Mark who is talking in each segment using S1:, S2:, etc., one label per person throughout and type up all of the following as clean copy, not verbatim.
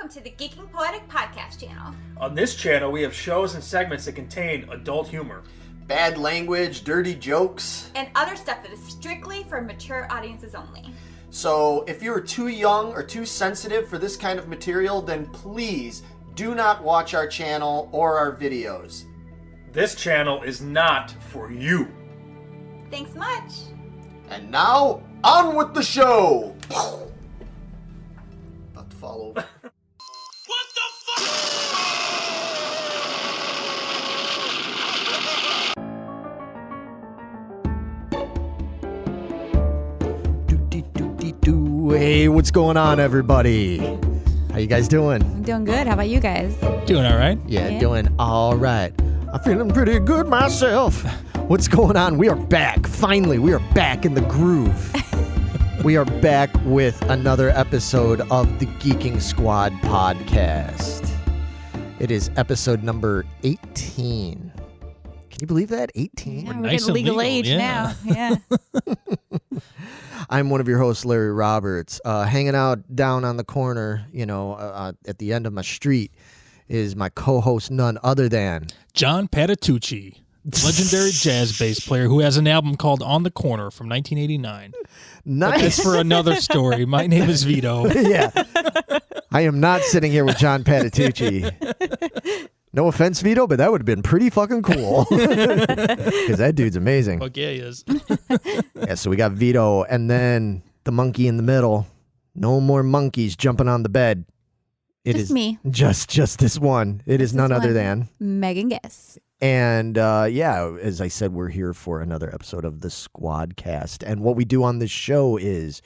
S1: Welcome to the Geeking Poetic podcast channel.
S2: On this channel, we have shows and segments that contain adult humor,
S3: bad language, dirty jokes,
S1: and other stuff that is strictly for mature audiences only.
S3: So if you're too young or too sensitive for this kind of material, then please do not watch our channel or our videos.
S2: This channel is not for you.
S1: Thanks much.
S3: And now, on with the show! About to fall over.
S4: What the
S5: Hey, what's going on, everybody? How you guys doing?
S6: I'm doing good. How about you guys?
S7: Doing all right?
S5: Yeah, doing all right. I'm feeling pretty good myself. What's going on? We are back. Finally, we are back in the groove. We are back with another episode of the Geeking Squad podcast. It is episode number 18. Can you believe that? 18?
S6: Yeah, we're
S7: nice
S6: getting legal
S7: and legal,
S6: age now. Yeah.
S5: I'm one of your hosts, Larry Roberts. Hanging out down on the corner, at the end of my street is my co-host, none other than
S7: John Patitucci, legendary jazz bass player who has an album called On the Corner from 1989.
S5: Nice.
S7: But that's for another story. My name is Vito.
S5: Yeah. I am not sitting here with John Patitucci. No offense, Vito, but that would have been pretty fucking cool. Because that dude's amazing.
S7: Fuck yeah, he is.
S5: Yeah, so we got Vito and then the monkey in the middle. No more monkeys jumping on the bed. It
S6: Just
S5: is
S6: me.
S5: Just this one. It is none other than
S6: Megan Guess.
S5: And as I said, we're here for another episode of the Squadcast. And what we do on this show is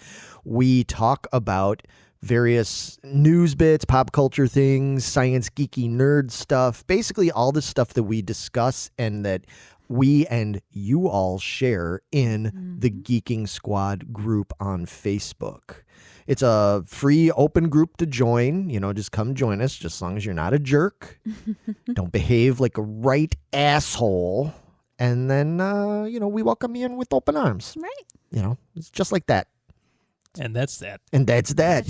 S5: we talk about various news bits, pop culture things, science, geeky, nerd stuff, basically all the stuff that we discuss and that we and you all share in the Geeking Squad group on Facebook. It's a free open group to join. Just come join us, just as long as you're not a jerk. Don't behave like a right asshole. And then, we welcome you in with open arms.
S6: Right.
S5: It's just like that.
S7: And that's that.
S5: And that's that.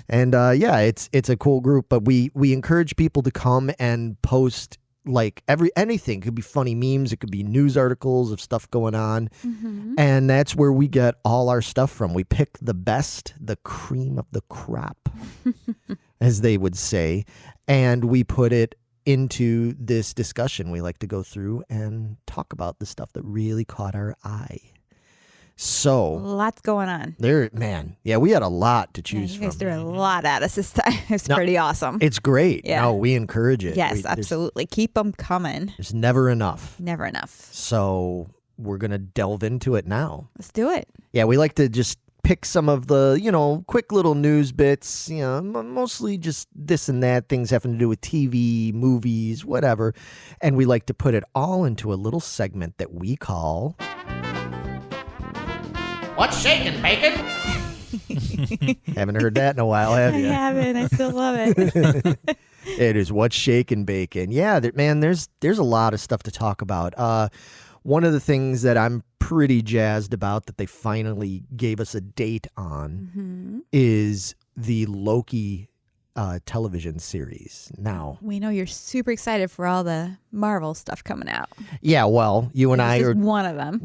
S5: And it's a cool group, but we encourage people to come and post like anything. It could be funny memes, it could be news articles of stuff going on.
S6: Mm-hmm.
S5: And that's where we get all our stuff from. We pick the best, the cream of the crop, as they would say, and we put it into this discussion. We like to go through and talk about the stuff that really caught our eye. So
S6: Lots going on.
S5: we had a lot to choose
S6: You
S5: from.
S6: guys threw a lot at us this time. It's pretty awesome.
S5: It's great.
S6: Yeah.
S5: No, we encourage it.
S6: Yes, absolutely. Keep them coming.
S5: There's never enough.
S6: Never enough.
S5: So we're going to delve into it now.
S6: Let's do it.
S5: Yeah, we like to just pick some of the, quick little news bits, mostly just this and that, things having to do with TV, movies, whatever. And we like to put it all into a little segment that we call...
S4: What's shaking, Bacon?
S5: Haven't heard that in a while, have you?
S6: I haven't. I still love it.
S5: It is What's Shakin' Bacon. Yeah, there's a lot of stuff to talk about. One of the things that I'm pretty jazzed about that they finally gave us a date on is the LOKI television series. Now,
S6: We know you're super excited for all the Marvel stuff coming out.
S5: yeah, well, you and I
S6: This
S5: are
S6: is one of them.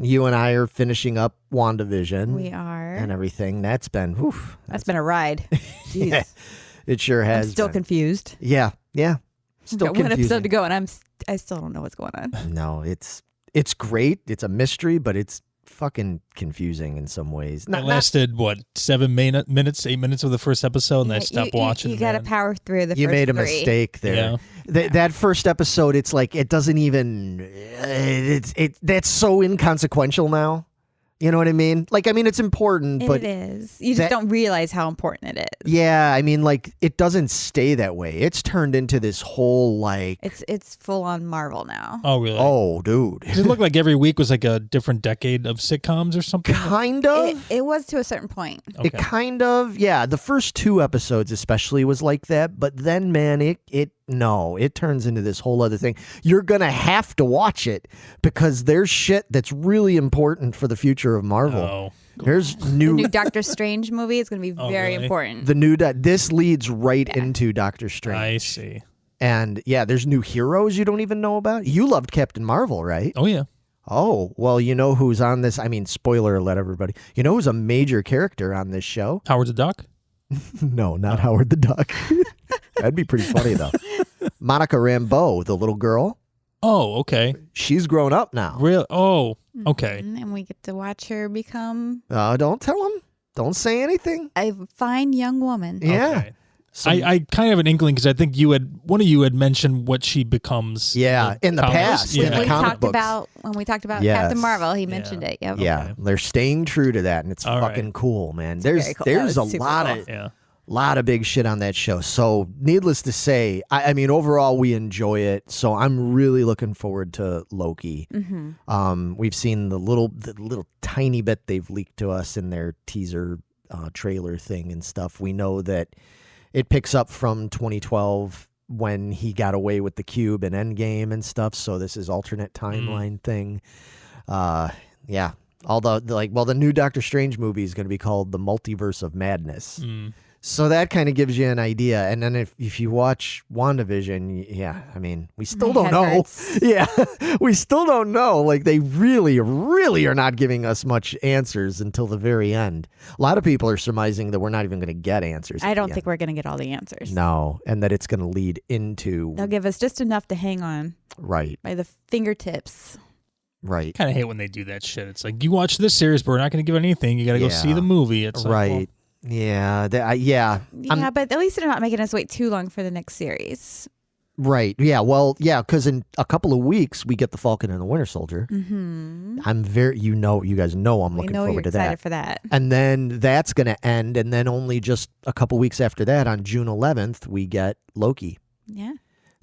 S5: finishing up WandaVision.
S6: We are.
S5: And everything. That's been
S6: That's been a ride. Jeez.
S5: Yeah, it sure has.
S6: I'm still
S5: been.
S6: confused.
S5: Yeah. Still
S6: Got one
S5: confusing.
S6: episode to go, and I still don't know what's going on.
S5: No, it's great. It's a mystery, but it's fucking confusing in some ways.
S7: It lasted, 8 minutes of the first episode, and I stopped watching.
S6: You got to power through the
S5: You
S6: first
S5: made a
S6: three.
S5: mistake there.
S7: Yeah.
S5: That first episode, it's like it doesn't even. That's so inconsequential now. You know what I mean? It's important, but
S6: it is. You just don't realize how important it is.
S5: yeah, it doesn't stay that way. It's turned into this whole
S6: It's full on Marvel now.
S7: Oh, really?
S5: Oh, dude.
S7: Does it look like every week was like a different decade of sitcoms or something?
S5: Kind of.
S6: It was to a certain point.
S7: Okay.
S5: It kind of, yeah. The first 2 episodes especially was like that, but then, man, it turns into this whole other thing. You're going to have to watch it because there's shit that's really important for the future of Marvel.
S7: Oh.
S5: There's
S6: The
S5: new
S6: new Doctor Strange movie is going to be
S7: Oh,
S6: very
S7: really?
S6: important.
S5: this leads right into Doctor Strange.
S7: I see.
S5: And yeah, there's new heroes you don't even know about. You loved Captain Marvel, right?
S7: Oh yeah.
S5: Oh, well, you know who's on this? I mean, spoiler alert, everybody. You know who's a major character on this show?
S7: Howard the Duck.
S5: No, not Howard the Duck. That'd be pretty funny, though. Monica Rambeau, the little girl,
S7: Oh, okay.
S5: she's grown up now.
S7: Real. Oh, okay.
S6: And we get to watch her become
S5: Don't tell him. Don't say anything.
S6: a fine young woman.
S5: Yeah.
S7: Okay. I kind of have an inkling because I think one of you had mentioned what she becomes.
S5: Yeah, in the
S7: comics.
S5: past,
S7: Yeah.
S5: in the
S6: we
S5: comic
S6: talked
S5: books.
S6: about when we talked about
S5: Yes.
S6: Captain Marvel, he mentioned it. Yep.
S5: Yeah,
S7: Okay.
S5: they're staying true to that, and it's
S7: All
S5: fucking
S7: right.
S5: cool, man.
S6: very
S5: There's
S6: cool.
S5: there's
S6: That
S5: a
S6: was super
S5: lot
S6: cool.
S5: of
S7: Yeah.
S5: lot of big shit on that show. So, needless to say, I mean, overall, we enjoy it. So, I'm really looking forward to Loki. We've seen the little tiny bit they've leaked to us in their teaser trailer thing and stuff. We know that it picks up from 2012 when he got away with the cube and Endgame and stuff. So, this is alternate timeline thing. Yeah. The new Doctor Strange movie is going to be called The Multiverse of Madness. So that kind of gives you an idea. And then if you watch WandaVision, yeah, I mean, we still
S6: My
S5: don't
S6: head
S5: know.
S6: hurts.
S5: Yeah, we still don't know. Like, they really, really are not giving us much answers until the very end. A lot of people are surmising that we're not even going to get answers.
S6: I
S5: at
S6: don't
S5: the
S6: think
S5: end.
S6: we're going to get all the answers.
S5: No, and that it's going to lead into...
S6: They'll give us just enough to hang on
S5: Right,
S6: by the fingertips.
S5: right.
S7: Kind of hate when they do that shit. It's like you watch this series, but we're not going to give anything. You got to go see
S5: Yeah.
S7: the movie. It's like,
S5: Right.
S7: well,
S5: Yeah,
S6: Yeah, but at least they're not making us wait too long for the next series.
S5: right. Yeah, well, yeah, because in a couple of weeks we get the Falcon and the Winter Soldier.
S6: Mm-hmm.
S5: I'm you guys know I'm
S6: We
S5: looking
S6: know you're
S5: forward to
S6: excited
S5: that.
S6: for that.
S5: And then that's going to end, and then only just a couple weeks after that, on June 11th, we get Loki.
S6: Yeah.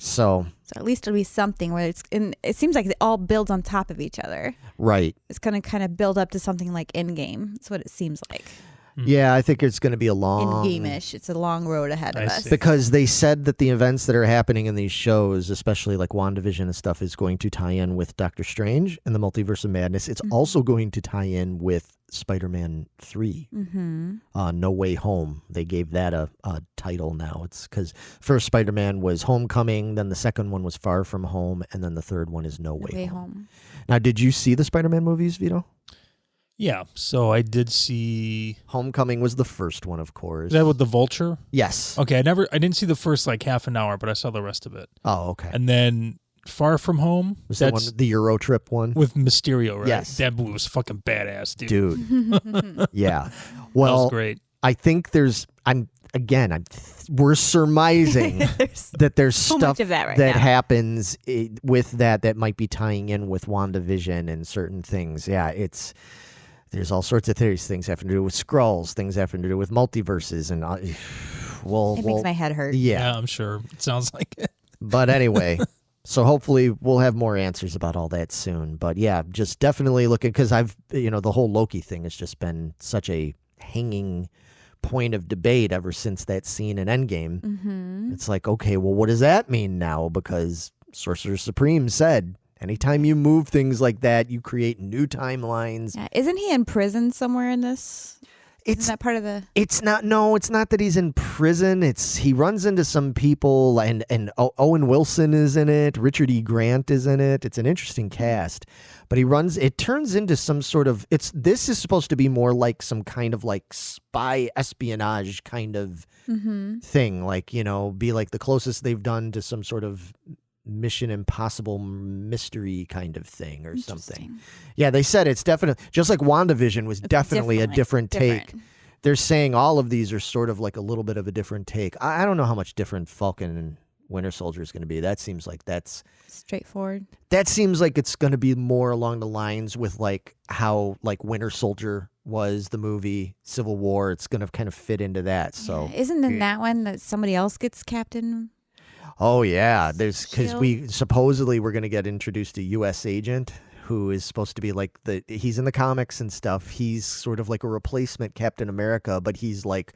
S5: So,
S6: So at least it'll be something where it seems like it all builds on top of each other.
S5: right.
S6: It's going to kind of build up to something like Endgame. That's what it seems like.
S5: Yeah, I think it's going to be a long...
S6: Endgame-ish. It's a long road ahead of
S7: I
S6: us.
S7: see.
S5: Because they said that the events that are happening in these shows, especially like WandaVision and stuff, is going to tie in with Doctor Strange and the Multiverse of Madness. It's also going to tie in with Spider-Man 3, No Way Home. They gave that a title now. It's because first Spider-Man was Homecoming, then the second one was Far From Home, and then the third one is No Way Home. Now, did you see the Spider-Man movies, Vito?
S7: yeah. So I did see.
S5: Homecoming was the first one, of course.
S7: Is that with the Vulture?
S5: Yes.
S7: Okay, I didn't see the first like half an hour, but I saw the rest of it.
S5: Oh, okay.
S7: And then Far From Home.
S5: Was the one, the Euro trip one?
S7: with Mysterio, right?
S5: Yes.
S7: That movie was fucking badass, dude.
S5: Dude. Yeah.
S7: That
S5: Well,
S7: was great.
S5: I think we're surmising that there's
S6: so
S5: stuff
S6: much of that right now.
S5: happens with that might be tying in with WandaVision and certain things. Yeah, there's all sorts of theories. Things having to do with Skrulls, things having to do with multiverses, and
S6: It makes my head hurt.
S5: yeah.
S7: I'm sure. It sounds like it.
S5: But anyway, so hopefully we'll have more answers about all that soon. But yeah, just definitely looking, because the whole Loki thing has just been such a hanging point of debate ever since that scene in Endgame.
S6: Mm-hmm.
S5: It's like, okay, well, what does that mean now? Because Sorcerer Supreme said, anytime you move things like that, you create new timelines.
S6: Yeah. Isn't he in prison somewhere in this? Isn't that part of the...
S5: It's not that he's in prison. He runs into some people, and Owen Wilson is in it. Richard E. Grant is in it. It's an interesting cast, but it turns into some sort of, this is supposed to be more like some kind of like spy espionage kind of thing, like, be like the closest they've done to some sort of Mission Impossible mystery kind of thing or something. Yeah, they said it's definitely, just like WandaVision was definitely a different take. They're saying all of these are sort of like a little bit of a different take. I don't know how much different Falcon and Winter Soldier is going to be. That seems like
S6: straightforward.
S5: That seems like it's going to be more along the lines with like how like Winter Soldier was the movie, Civil War. It's going to kind of fit into that. So
S6: Isn't in that one that somebody else gets Captain?
S5: oh yeah, there's because
S6: Shield.
S5: we're going to get introduced to U.S. Agent, who is supposed to be like he's in the comics and stuff. He's sort of like a replacement Captain America, but he's like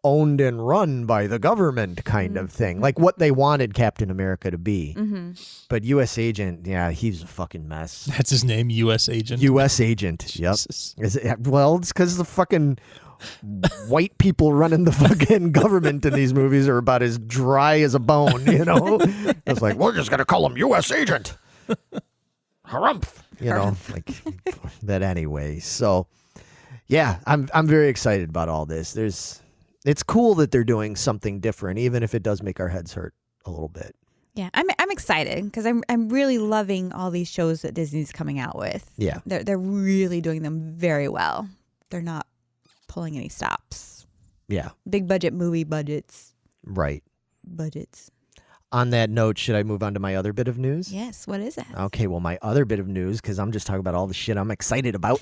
S5: owned and run by the government kind of thing, like what they wanted Captain America to be. But U.S. Agent, yeah, he's a fucking mess.
S7: That's his name, U.S. Agent.
S5: U.S. Agent, yep.
S7: Jesus.
S5: Well, it's because the fucking white people running the fucking government in these movies are about as dry as a bone, you know? It's like, we're just going to call him U.S. Agent. Harumph. You know, like that anyway. So, yeah, I'm very excited about all this. It's cool that they're doing something different, even if it does make our heads hurt a little bit.
S6: Yeah, I'm excited because I'm really loving all these shows that Disney's coming out with.
S5: Yeah.
S6: They're really doing them very well. They're not pulling any stops.
S5: Yeah.
S6: Big budget movie budgets.
S5: Right.
S6: Budgets.
S5: On that note, should I move on to my other bit of news?
S6: Yes, what is it?
S5: Okay, well, my other bit of news, because I'm just talking about all the shit I'm excited about,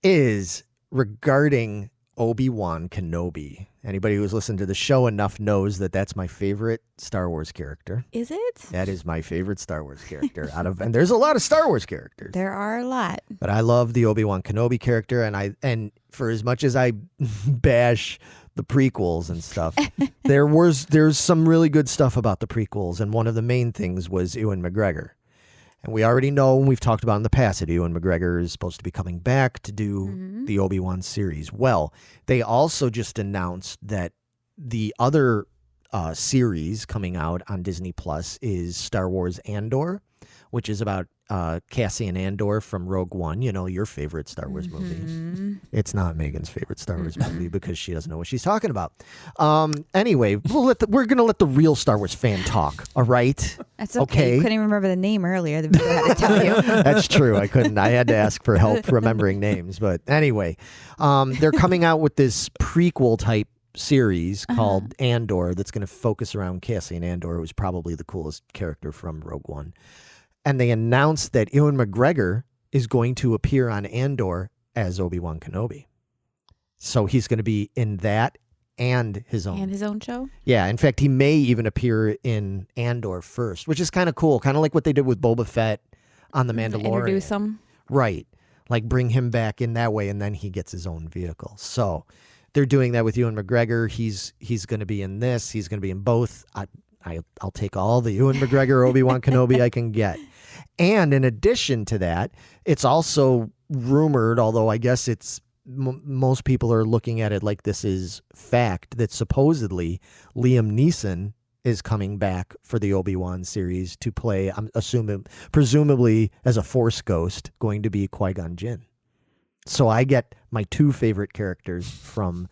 S5: is regarding Obi-Wan Kenobi. Anybody who's listened to the show enough knows that that's my favorite Star Wars character.
S6: Is it?
S5: That is my favorite Star Wars character and there's a lot of Star Wars characters.
S6: There are a lot.
S5: But I love the Obi-Wan Kenobi character, and for as much as I bash the prequels and stuff, there's some really good stuff about the prequels, and one of the main things was Ewan McGregor. And we already know, and we've talked about in the past, that Ewan McGregor is supposed to be coming back to do the Obi-Wan series. Well, they also just announced that the other series coming out on Disney Plus is Star Wars ANDOR, which is about Cassian Andor from Rogue One, you know, your favorite Star Wars movie. It's not Megan's favorite Star Wars movie because she doesn't know what she's talking about. Anyway, we're going to let the real Star Wars fan talk, all right?
S6: That's okay. You couldn't even remember the name earlier. The video had to tell you.
S5: That's true. I couldn't. I had to ask for help remembering names. But anyway, they're coming out with this prequel type series called Andor that's going to focus around Cassian Andor, who's probably the coolest character from Rogue One. And they announced that Ewan McGregor is going to appear on Andor as Obi-Wan Kenobi. So he's going to be in that and his own.
S6: And his own show?
S5: Yeah. In fact, he may even appear in Andor first, which is kind of cool. Kind of like what they did with Boba Fett on The Mandalorian.
S6: Introduce him.
S5: Right. Like bring him back in that way, and then he gets his own vehicle. So they're doing that with Ewan McGregor. He's going to be in this. He's going to be in both. I'll take all the Ewan McGregor Obi-Wan Kenobi I can get. And in addition to that, it's also rumored, although I guess it's most people are looking at it like this is fact, that supposedly Liam Neeson is coming back for the Obi-Wan series to play, I'm assuming, presumably as a Force ghost, going to be Qui-Gon Jinn. So I get my two favorite characters from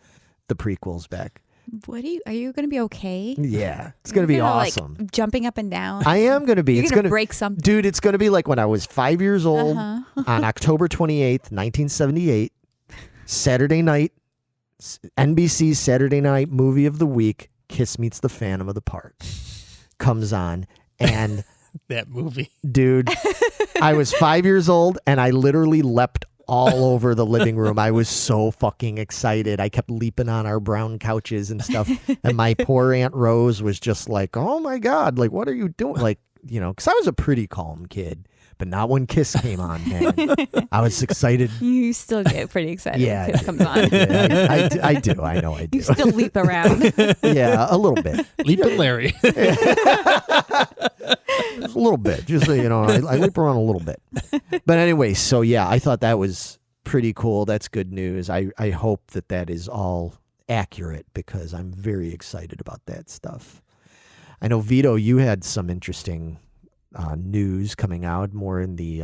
S5: the prequels back.
S6: Are you going to be okay?
S5: Yeah, it's going to be awesome.
S6: Like, jumping up and down.
S5: I am going to be.
S6: You're
S5: it's
S6: going to break something.
S5: Dude, it's going to be like when I was 5 years old on October 28th, 1978, Saturday night, NBC's Saturday Night Movie of the Week, Kiss Meets the Phantom of the Park, comes on. And
S7: that movie.
S5: Dude, I was 5 years old and I literally leapt all over the living room. I was so fucking excited. I kept leaping on our brown couches and stuff. And my poor Aunt Rose was just like, oh my God, like, what are you doing? Like, you know, because I was a pretty calm kid, but not when Kiss came on, man. I was excited.
S6: You still get pretty excited
S5: Yeah,
S6: when Kiss comes on.
S5: Yeah, I do. I know I do.
S6: You still leap around.
S5: Yeah, a little bit.
S7: Leaping Larry.
S5: A little bit. Just so you know, I leap around a little bit. But anyway, so yeah, I thought that was pretty cool. That's good news. I hope that is all accurate because I'm very excited about that stuff. I know, Vito, you had some interesting news coming out more in the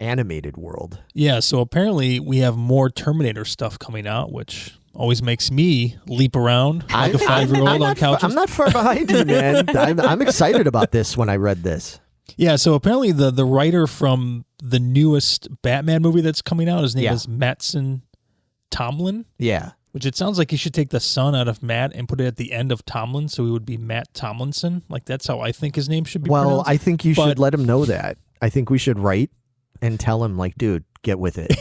S5: animated world.
S7: Yeah, so apparently we have more Terminator stuff coming out, which always makes me leap around like a 5-year-old on couches.
S5: I'm not far behind you, man. I'm excited about this when I read this.
S7: Yeah, so apparently the writer from the newest Batman movie that's coming out, his name is Mattson Tomlin.
S5: Yeah.
S7: Which it sounds like he should take the son out of Matt and put it at the end of Tomlin, so he would be Matt Tomlinson. Like, that's how I think his name should be pronounced.
S5: Well, I think you should let him know that. I think we should write and tell him, like, dude, get with it.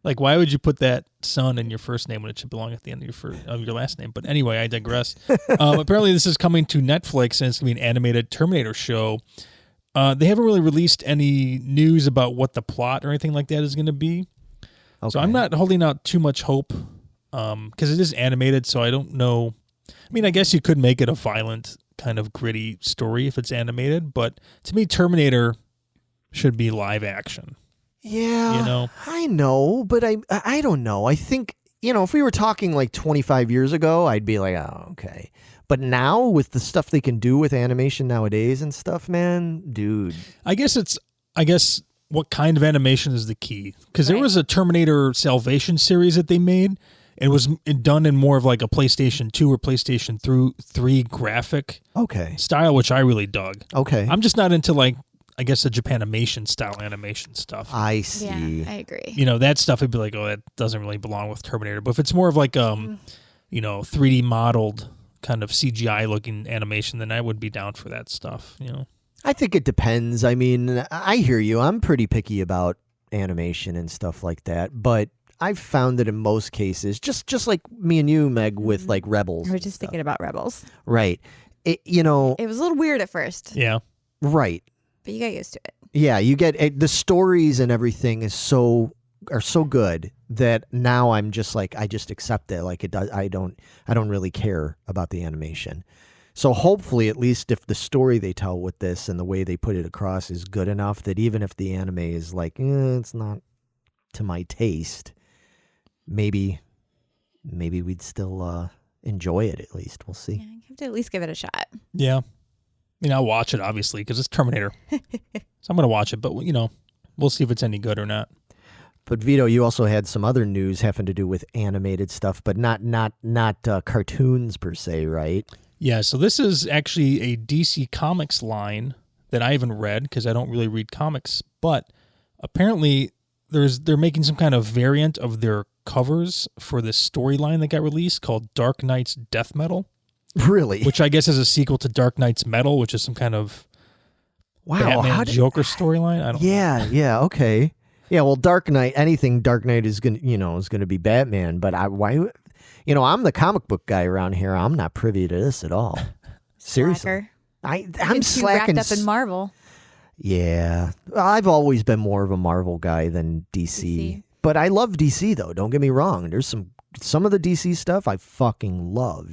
S7: Like, why would you put that son in your first name when it should belong at the end of your last name? But anyway, I digress. Apparently, this is coming to Netflix, and it's going to be an animated Terminator show. They haven't really released any news about what the plot or anything like that is going to be. Okay. So I'm not holding out too much hope because it is animated, so I don't know. I mean, I guess you could make it a violent, kind of gritty story if it's animated, but to me, Terminator should be live action.
S5: Yeah,
S7: You know?
S5: I know, but I don't know. I think, if we were talking like 25 years ago, I'd be like, oh, okay. But now with the stuff they can do with animation nowadays and stuff, man, dude.
S7: I guess what kind of animation is the key? Because there was a Terminator Salvation series that they made. It was done in more of like a PlayStation 2 or PlayStation 3 graphic style, which I really dug.
S5: Okay.
S7: I'm just not into like, I guess, the Japanimation style animation stuff.
S5: I see.
S6: Yeah, I agree.
S7: That stuff I'd be like, oh, that doesn't really belong with Terminator. But if it's more of like 3D modeled kind of CGI looking animation, then I would be down for that stuff.
S5: I think it depends. I mean, I hear you. I'm pretty picky about animation and stuff like that, but I've found that in most cases, just like me and you, Meg, with like Rebels.
S6: I was just thinking about Rebels.
S5: Right. It
S6: was a little weird at first.
S7: Yeah.
S5: Right.
S6: But you got used to it.
S5: Yeah, you get the stories and everything are so good that now I'm just like, I just accept it. Like it does. I don't really care about the animation. So hopefully, at least if the story they tell with this and the way they put it across is good enough that even if the anime is like, it's not to my taste, maybe we'd still enjoy it at least. We'll see.
S6: Yeah, you have to at least give it a shot.
S7: Yeah. I'll watch it, obviously, because it's Terminator. So I'm going to watch it, but, we'll see if it's any good or not.
S5: But Vito, you also had some other news having to do with animated stuff, but not cartoons per se, right?
S7: Yeah, so this is actually a DC Comics line that I haven't read because I don't really read comics, but apparently they're making some kind of variant of their covers for this storyline that got released called Dark Knight's Death Metal.
S5: Really?
S7: Which I guess is a sequel to Dark Knight's Metal, which is some kind of Batman Joker storyline. I don't know.
S5: Yeah, okay. Yeah, well, Dark Knight, anything Dark Knight is gonna be Batman, but I'm the comic book guy around here. I'm not privy to this at all. Seriously. I'm slacking.
S6: Wrapped up in Marvel.
S5: Yeah. I've always been more of a Marvel guy than DC. But I love DC though, don't get me wrong. There's some of the DC stuff I fucking love,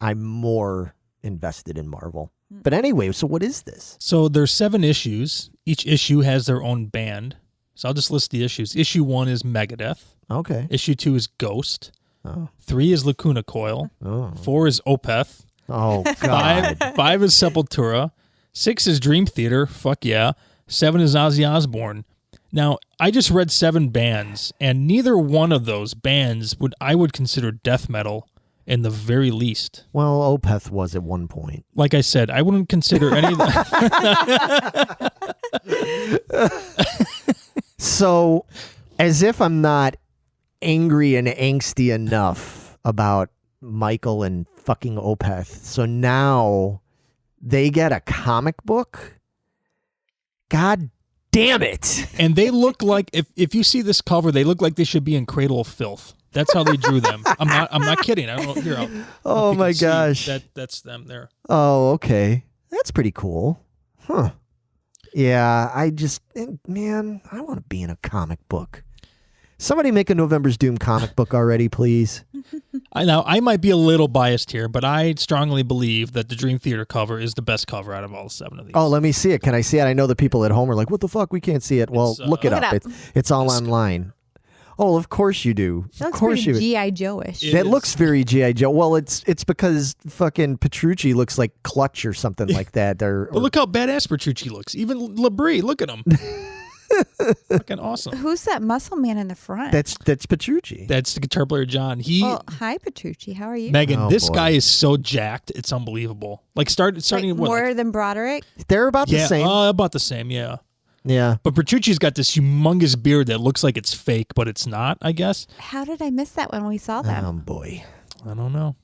S5: I'm more invested in Marvel. But anyway, so what is this?
S7: So there's 7 issues. Each issue has their own band. So I'll just list the issues. Issue 1 is Megadeth.
S5: Okay.
S7: Issue 2 is Ghost.
S5: Oh.
S7: 3 is Lacuna Coil.
S5: Oh.
S7: 4 is Opeth.
S5: Oh, God.
S7: 5 is Sepultura. 6 is Dream Theater. Fuck yeah. 7 is Ozzy Osbourne. Now, I just read 7 bands, and neither one of those bands I would consider death metal in the very least.
S5: Well, Opeth was at one point.
S7: Like I said, I wouldn't consider any of that.
S5: So, as if I'm not angry and angsty enough about Michael and fucking Opeth, so now they get a comic book? God damn it.
S7: And they look like, if you see this cover, they look like they should be in Cradle of Filth. That's how they drew them. I'm not kidding. I don't know. Here,
S5: oh my gosh.
S7: That's them there.
S5: Oh, okay. That's pretty cool. Huh. Yeah, I want to be in a comic book. Somebody make a November's Doom comic book already, please.
S7: I might be a little biased here, but I strongly believe that the Dream Theater cover is the best cover out of all 7 of these.
S5: Oh, let me see it. Can I see it? I know the people at home are like, what the fuck? We can't see it. Well, look it up. It's all online. Oh, of course you do.
S6: That looks pretty G.I. Joe-ish.
S5: That looks very G.I. Joe. Well, it's because fucking Petrucci looks like Clutch or something like that. But
S7: look how badass Petrucci looks. Even Labrie, look at him. Fucking awesome.
S6: Who's that muscle man in the front?
S5: That's Petrucci.
S7: That's the guitar player John.
S6: Hi Petrucci. How are you?
S7: Megan, this guy is so jacked. It's unbelievable. Starting
S6: more than Broderick?
S5: They're about the same.
S7: About the same, yeah.
S5: Yeah.
S7: But Petrucci's got this humongous beard that looks like it's fake, but it's not, I guess.
S6: How did I miss that when we saw them?
S5: Oh, boy.
S7: I don't know.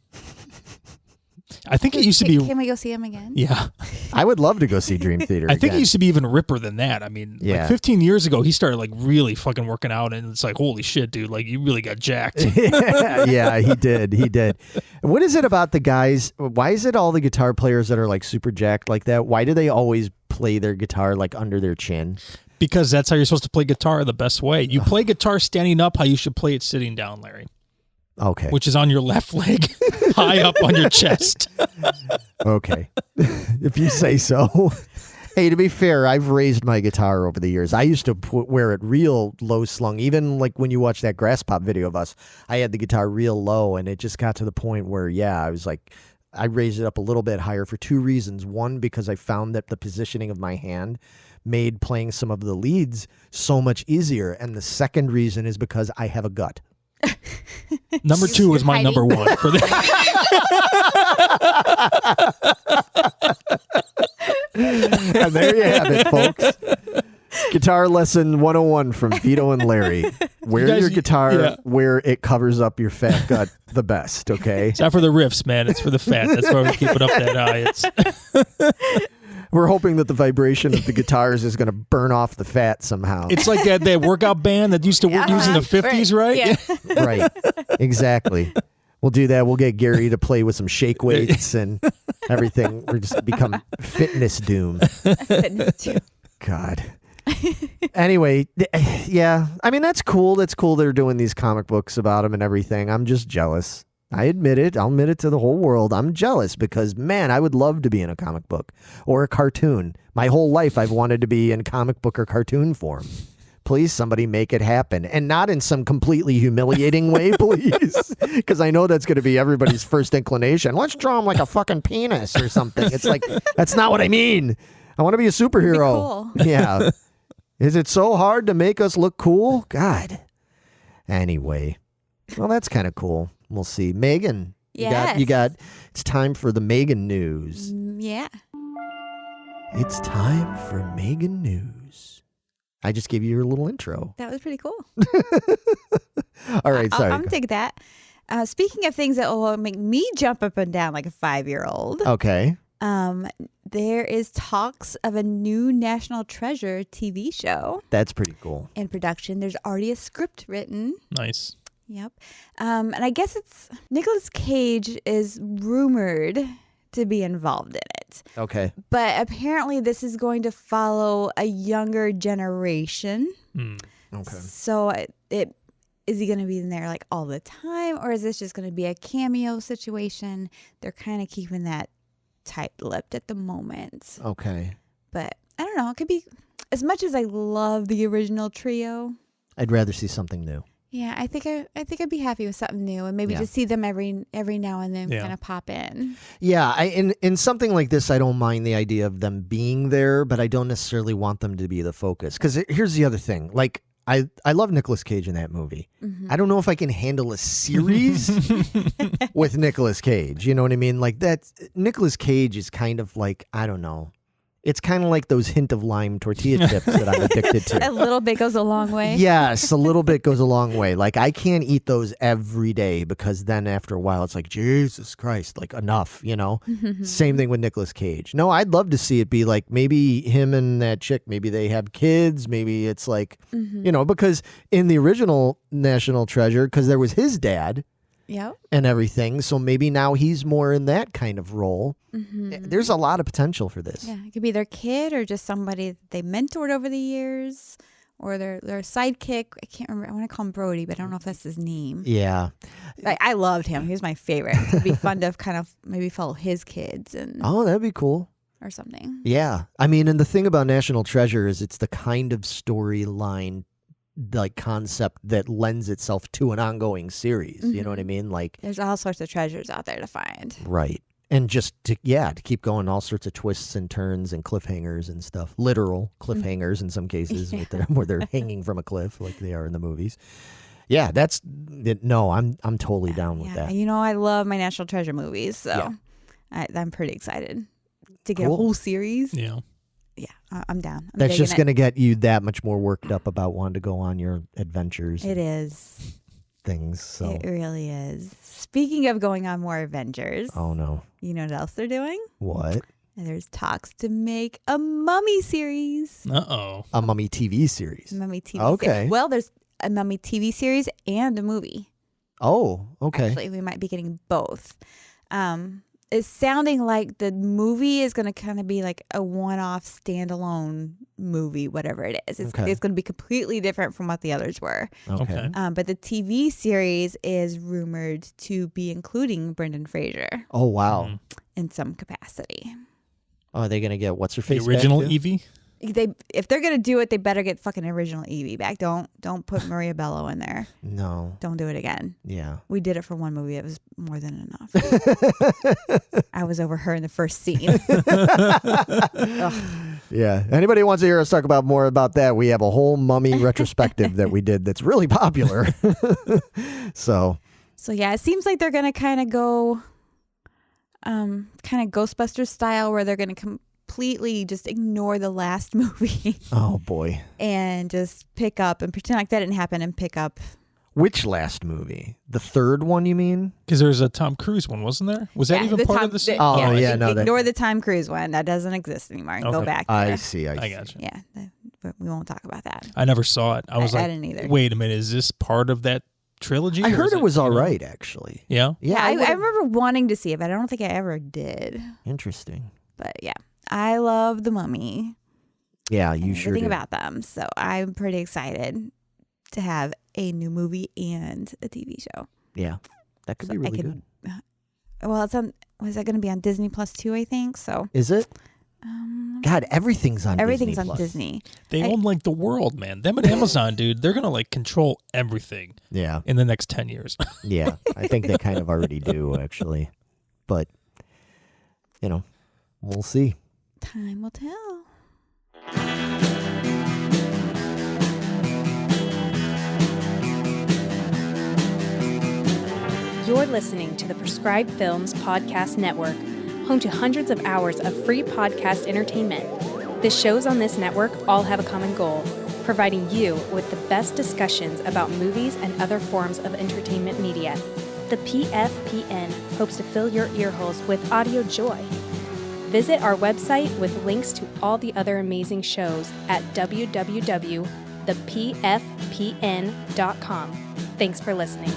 S7: I think it used to be...
S6: Can we go see him again?
S7: Yeah.
S5: I would love to go see Dream Theater
S7: I think it used to be even ripper than that. I mean, like 15 years ago, he started like really fucking working out, and it's like, holy shit, dude, like you really got jacked.
S5: Yeah, he did. What is it about the guys? Why is it all the guitar players that are like super jacked like that? Why do they always play their guitar like under their chin?
S7: Because that's how you're supposed to play guitar the best way. You play guitar standing up how you should play it sitting down, Larry.
S5: Okay.
S7: which is on your left leg, high up on your chest.
S5: Okay. If you say so. Hey, to be fair, I've raised my guitar over the years. I used to wear it real low slung. Even like when you watch that Grass Pop video of us, I had the guitar real low, and it just got to the point where, I was like, I raised it up a little bit higher for two reasons. One, because I found that the positioning of my hand made playing some of the leads so much easier. And the second reason is because I have a gut.
S7: Number two was my number one for that.
S5: And there you have it, folks. Guitar lesson 101 from Vito and Larry. Wear your guitar where it covers up your fat gut the best, okay?
S7: It's not for the riffs, man. It's for the fat. That's why we keep it up that high.
S5: We're hoping that the vibration of the guitars is going to burn off the fat somehow.
S7: It's like that workout band that used to use in the 50s, right?
S6: Yeah.
S5: Right. Exactly. We'll do that. We'll get Gary to play with some shake weights and everything. We're just become fitness doom.
S6: Fitness too.
S5: God. Anyway, yeah. I mean, that's cool. That's cool they're doing these comic books about him and everything. I'm just jealous. I admit it. I'll admit it to the whole world. I'm jealous because, man, I would love to be in a comic book or a cartoon. My whole life I've wanted to be in comic book or cartoon form. Please, somebody make it happen. And not in some completely humiliating way, please. Because I know that's going to be everybody's first inclination. Let's draw him like a fucking penis or something. It's like, that's not what I mean. I want to be a superhero.
S6: Be cool.
S5: Yeah. Is it so hard to make us look cool? God. Anyway. Well, that's kind of cool. We'll see. Megan.
S6: Yes.
S5: You got, it's time for the Megan news.
S6: Yeah.
S5: It's time for Megan news. I just gave you your little intro.
S6: That was pretty cool.
S5: All right, sorry.
S6: I'm take that. Speaking of things that will make me jump up and down like a 5-year-old.
S5: Okay.
S6: There is talks of a new National Treasure TV show
S5: That's pretty cool.
S6: in production. There's already a script written.
S7: Nice.
S6: Yep. And I guess it's Nicolas Cage is rumored to be involved in it.
S5: Okay.
S6: But apparently this is going to follow a younger generation.
S5: Okay.
S6: So is he going to be in there like all the time, or is this just going to be a cameo situation? They're kind of keeping that tight-lipped at the moment.
S5: Okay.
S6: But I don't know. It could be, as much as I love the original trio.
S5: I'd rather see something new.
S6: Yeah, I think I'd be happy with something new, and maybe
S5: Yeah.
S6: just see them every now and then
S7: Yeah.
S6: kind of pop in.
S5: Yeah, in something like this, I don't mind the idea of them being there, but I don't necessarily want them to be the focus. Because here's the other thing. Like, I love Nicolas Cage in that movie.
S6: Mm-hmm.
S5: I don't know if I can handle a series with Nicolas Cage. You know what I mean? Like, that Nicolas Cage is kind of like, I don't know. It's kind of like those hint of lime tortilla chips that I'm addicted to.
S6: A little bit goes a long way.
S5: Yes, a little bit goes a long way. Like, I can't eat those every day because then after a while it's like, Jesus Christ, like, enough, you know? Same thing with Nicolas Cage. No, I'd love to see it be like maybe him and that chick, maybe they have kids, maybe it's like, you know, because in the original National Treasure, because there was his dad
S6: Yep.
S5: and everything, so maybe now he's more in that kind of role. There's a lot of potential for this.
S6: Yeah, it could be their kid or just somebody that they mentored over the years, or their sidekick. I can't remember. I want to call him Brody, but I don't know if that's his name.
S5: Yeah.
S6: I loved him. He was my favorite. It'd be fun to kind of maybe follow his kids and
S5: Oh, that'd be cool.
S6: or something.
S5: Yeah. I mean, and the thing about National Treasure is it's the kind of storyline, like, concept that lends itself to an ongoing series. You know what I mean? Like,
S6: There's all sorts of treasures out there to find.
S5: right. And just to keep going, all sorts of twists and turns and cliffhangers and stuff. Literal cliffhangers in some cases where they're hanging from a cliff like they are in the movies. Yeah, that's no, I'm totally down with that.
S6: You know, I love my National Treasure movies, so I'm pretty excited to get
S5: Cool.
S6: a whole series.
S7: Yeah.
S6: Yeah, I'm down. I'm
S5: That's
S6: digging
S5: just
S6: it.
S5: going to get you that much more worked up about wanting to go on your adventures.
S6: It is.
S5: Things. So,
S6: It really is. Speaking of going on more adventures,
S5: oh no,
S6: you know what else they're doing?
S5: what?
S6: And there's talks to make a Mummy series.
S7: Uh-oh.
S5: A Mummy TV series.
S6: Mummy TV
S5: Okay.
S6: series. Well, there's a Mummy TV series and a movie.
S5: Oh, okay.
S6: Actually, we might be getting both. it's sounding like the movie is going to kind of be like a one-off standalone movie, whatever it is. It's going to be completely different from what the others were.
S7: Okay.
S6: But the TV series is rumored to be including Brendan Fraser
S5: Oh, wow.
S6: in some capacity.
S5: Oh, are they going to get what's her
S7: The
S5: face?
S7: original
S5: back too?
S7: Evie?
S6: If they're going to do it, they better get fucking original Evie back. Don't put Maria Bello in there.
S5: No.
S6: Don't do it again.
S5: Yeah.
S6: We did it for one movie. It was more than enough. I was over her in the first scene.
S5: Yeah. Anybody wants to hear us talk about more about that, we have a whole Mummy retrospective that we did that's really popular. So
S6: yeah, it seems like they're going to kind of go kind of Ghostbusters style where they're going to completely just ignore the last movie
S5: oh boy.
S6: and just pick up and pretend like that didn't happen and pick up.
S5: Which last movie? The third one, you mean?
S7: Because there's a Tom Cruise one, wasn't there? Was that even
S6: the
S7: part
S6: Tom-
S7: of the series?
S5: Oh, yeah, no, that-
S6: Ignore the Tom Cruise one. That doesn't exist anymore. And Go
S7: Okay.
S6: back there.
S5: I see.
S7: I got you.
S6: Yeah, but we won't talk about that.
S7: I never saw it. I was
S6: I
S7: like,
S6: didn't either.
S7: wait a minute, is this part of that trilogy?
S5: I
S7: or
S5: heard
S7: is
S5: it was all
S7: you know?
S5: right, actually.
S7: Yeah?
S6: Yeah, I
S5: would've-
S6: remember wanting to see it, but I don't think I ever did.
S5: Interesting.
S6: But yeah, I love The Mummy.
S5: Yeah, you
S6: and
S5: sure
S6: everything
S5: do.
S6: about them. So I'm pretty excited to have a new movie and a TV show.
S5: Yeah, that could
S6: So
S5: be
S6: I
S5: really
S6: can-
S5: good.
S6: Well, it's on. Was that going to be on Disney Plus too? I think so.
S5: Is it? God, everything's on
S6: Everything's
S5: Disney
S6: on
S5: Plus.
S6: Disney.
S7: They
S6: I-
S7: own like the world, man. Them and Amazon, dude, they're going to like control everything
S5: Yeah,
S7: in the next 10 years.
S5: yeah. I think they kind of already do, actually. But, we'll see.
S6: Time will tell.
S8: You're listening to the Prescribed Films Podcast Network, home to hundreds of hours of free podcast entertainment. The shows on this network all have a common goal, providing you with the best discussions about movies and other forms of entertainment media. The PFPN hopes to fill your earholes with audio joy. Visit our website with links to all the other amazing shows at www.thepfpn.com. Thanks for listening.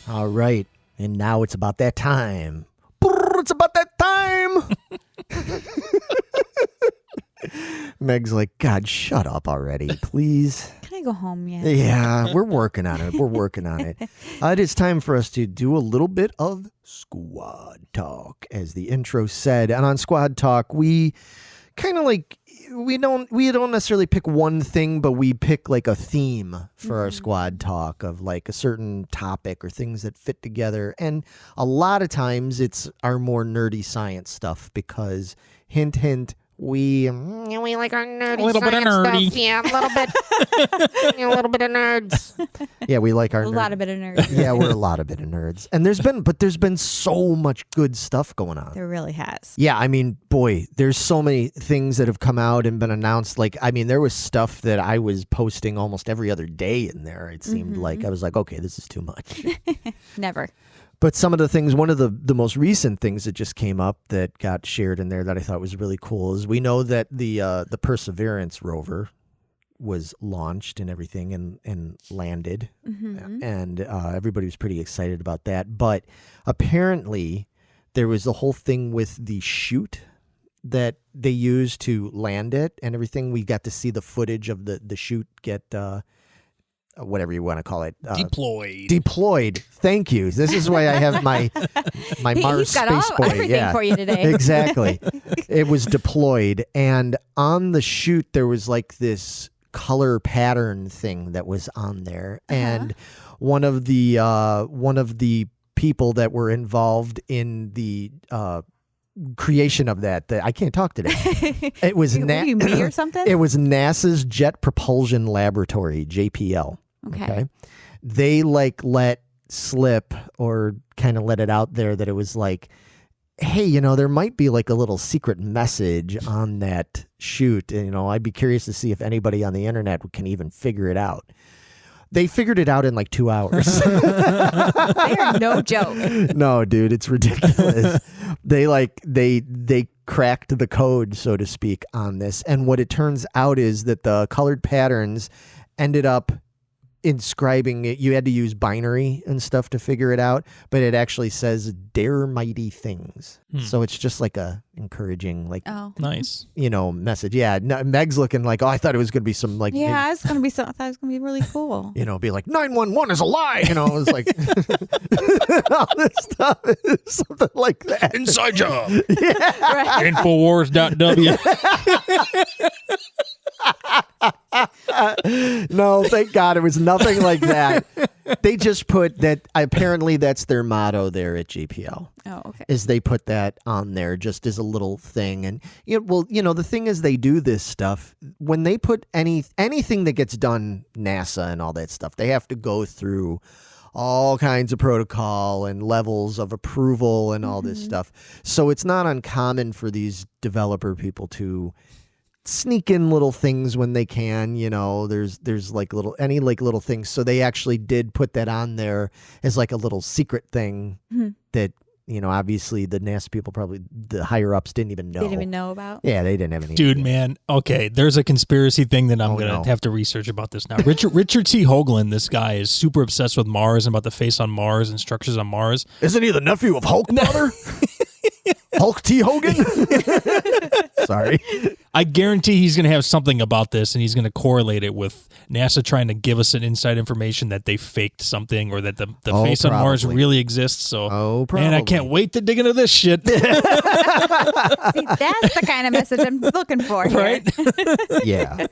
S5: All right. And now it's about that time. It's about that time. Meg's like, God, shut up already, please.
S6: Can I go home yet?
S5: Yeah, we're working on it. We're working on it. It is time for us to do a little bit of Squad Talk, as the intro said. And on Squad Talk, we kind of like, we don't necessarily pick one thing, but we pick like a theme for our Squad Talk of like a certain topic or things that fit together. And a lot of times it's our more nerdy science stuff because, hint, hint, we like our nerdy
S7: A little bit of
S5: science
S7: nerdy.
S5: stuff. Yeah, a little bit. A little bit of nerds. Yeah, we like our
S6: A lot of bit of nerds.
S5: Yeah, we're a lot of bit of nerds. And there's been so much good stuff going on.
S6: There really has.
S5: Yeah, I mean, boy, there's so many things that have come out and been announced. Like, I mean, there was stuff that I was posting almost every other day in there. It seemed like I was like, okay, this is too much.
S6: Never.
S5: But some of the things, one of the most recent things that just came up that got shared in there that I thought was really cool is we know that the Perseverance rover was launched and everything and landed. And everybody was pretty excited about that. But apparently there was the whole thing with the chute that they used to land it and everything. We got to see the footage of the chute get whatever you want to call it.
S7: Deployed.
S5: Deployed. Thank you. This is why I have my Mars
S6: He's got
S5: Space Boy.
S6: everything
S5: Yeah,
S6: for you today.
S5: exactly. It was deployed, and on the chute there was like this color pattern thing that was on there, and one of the people that were involved in the creation of that I can't talk today. It was
S6: What are you, me or something?
S5: It was NASA's Jet Propulsion Laboratory, JPL.
S6: Okay.
S5: They like let slip or kind of let it out there that it was like, hey, there might be like a little secret message on that chute. And, I'd be curious to see if anybody on the internet can even figure it out. They figured it out in like 2 hours.
S6: They are no joke.
S5: No, dude, it's ridiculous. they cracked the code, so to speak, on this. And what it turns out is that the colored patterns ended up inscribing it. You had to use binary and stuff to figure it out, but it actually says "dare mighty things." So it's just like a encouraging, like,
S7: Nice.
S5: message. Yeah, Meg's looking like, I thought it was gonna be some like,
S6: Yeah, it's gonna be I thought it was gonna be really cool.
S5: be like 911 is a lie. It was like all this stuff is something like that.
S7: Inside job.
S6: Right.
S7: Infowars.w.
S5: No, thank God it was nothing like that. They just put that. Apparently, that's their motto there at GPL.
S6: Oh, okay.
S5: Is they put that on there just as a little thing. And the thing is, they do this stuff when they put anything that gets done, NASA and all that stuff. They have to go through all kinds of protocol and levels of approval and all this stuff. So it's not uncommon for these developer people to sneak in little things when they can. There's like little things. So they actually did put that on there as like a little secret thing that obviously the NASA people, probably the higher ups, didn't even know.
S6: Didn't even know about.
S5: Yeah, they didn't have any.
S7: Dude,
S5: idea.
S7: man. Okay, there's a conspiracy thing that I'm gonna have to research about this now. Richard T. Hoagland, this guy is super obsessed with Mars and about the face on Mars and structures on Mars.
S5: Isn't he the nephew of Hulk, brother? Hulk T. Hogan? Sorry.
S7: I guarantee he's going to have something about this, and he's going to correlate it with NASA trying to give us an inside information that they faked something or that the face on Mars really exists. So, man, I can't wait to dig into this shit.
S6: See, that's the kind of message I'm looking for here.
S7: Right?
S5: Yeah,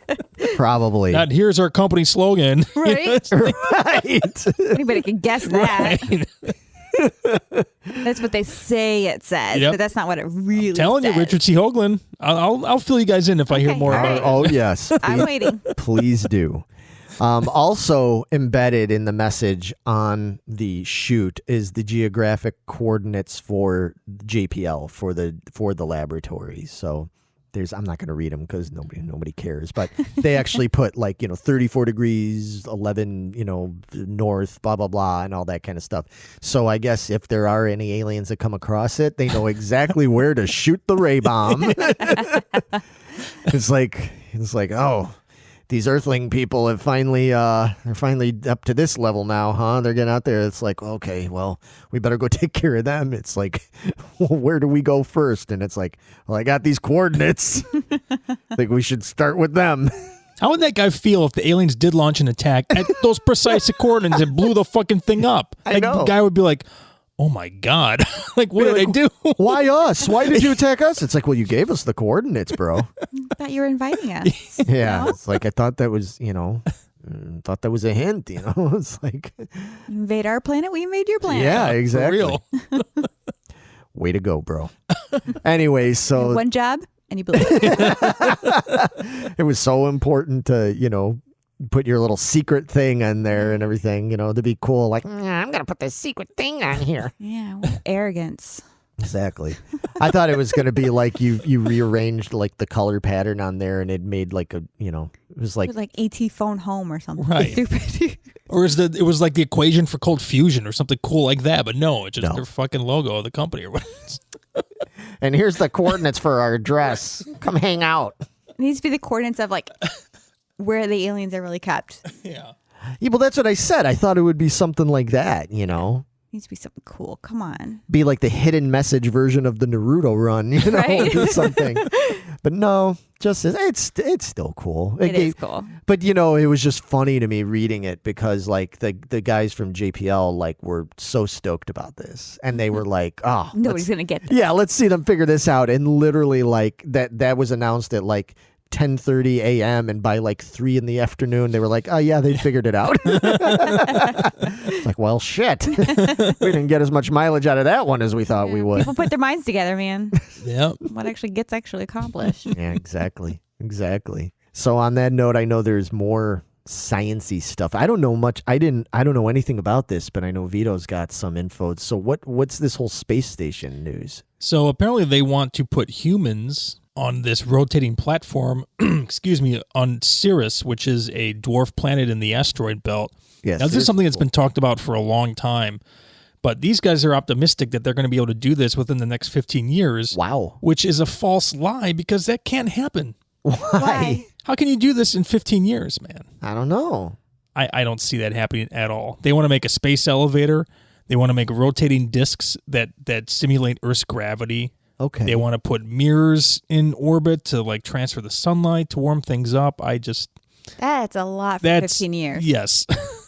S5: probably.
S7: Not here's our company slogan.
S6: Right?
S5: Right.
S6: Anybody can guess that.
S7: Right.
S6: That's what they say it says,
S7: Yep.
S6: but that's not what it really
S7: Telling
S6: says.
S7: you, Richard T. Hoagland. I'll fill you guys in if I hear
S6: Okay,
S7: more
S6: all
S7: about
S6: right.
S7: it.
S5: Oh, yes.
S6: I'm waiting.
S5: Please do. Also embedded in the message on the shoot is the geographic coordinates for JPL for the laboratory. So I'm not going to read them because nobody cares. But they actually put 34 degrees, 11 north, blah blah blah, and all that kind of stuff. So I guess if there are any aliens that come across it, they know exactly where to shoot the ray bomb. It's like these Earthling people have they're finally up to this level now, huh? They're getting out there. It's like, okay, well, we better go take care of them. It's like, well, where do we go first? And it's like, well, I got these coordinates. I think we should start with them.
S7: How would that guy feel if the aliens did launch an attack at those precise coordinates and blew the fucking thing up?
S5: I know.
S7: The guy would be like, oh my God. What did I do?
S5: Why us? Why did you attack us? It's like, well, you gave us the coordinates, bro.
S6: I thought you were inviting us.
S5: Yeah. It's like, I thought that was, thought that was a hint, It's like,
S6: Invade our planet, we invade your planet.
S5: yeah, exactly.
S7: For real.
S5: Way to go, bro. Anyway, so
S6: One job, and you blew it.
S5: it was so important to, put your little secret thing on there and everything, to be cool. Like, I'm going to put this secret thing on here.
S6: Yeah, what arrogance.
S5: Exactly. I thought it was going to be like you rearranged like the color pattern on there and it made like a, it was like,
S6: It was like ET phone home or something.
S7: Right.
S6: Stupid.
S7: Or it was like the equation for cold fusion or something cool like that, but no, it's just their fucking logo of the company or whatever.
S5: and here's the coordinates for our address. Come hang out.
S6: It needs to be the coordinates of where the aliens are really kept.
S7: Yeah.
S5: Yeah, well, that's what I said. I thought it would be something like that,
S6: Needs to be something cool. Come on.
S5: Be like the hidden message version of the Naruto run,
S6: Right?
S5: or something. But no, just it's still cool.
S6: It is cool.
S5: But it was just funny to me reading it because the guys from JPL were so stoked about this, and they were like, "Oh,
S6: Nobody's gonna get this.
S5: yeah, let's see them figure this out." And literally, that was announced at 10:30 a.m. and by 3 in the afternoon they were like, oh yeah, they figured it out. It's like, well, shit. We didn't get as much mileage out of that one as we thought we would.
S6: People put their minds together, man.
S7: Yeah.
S6: What gets accomplished.
S5: Yeah, exactly. So on that note, I know there's more science-y stuff. I don't know much. I don't know anything about this, but I know Vito's got some info. So what's this whole space station news?
S7: So apparently they want to put humans on this rotating platform, on Cirrus, which is a dwarf planet in the asteroid belt.
S5: Yes.
S7: Now, this is something that's been talked about for a long time, But these guys are optimistic that they're going to be able to do this within the next 15 years.
S5: Wow.
S7: Which is a false lie because that can't happen.
S5: Why?
S7: How can you do this in 15 years, man?
S5: I don't know.
S7: I don't see that happening at all. They want to make a space elevator. They want to make rotating discs that simulate Earth's gravity.
S5: Okay.
S7: They want to put mirrors in orbit to like transfer the sunlight to warm things up.
S6: That's a lot for 15 years.
S7: Yes.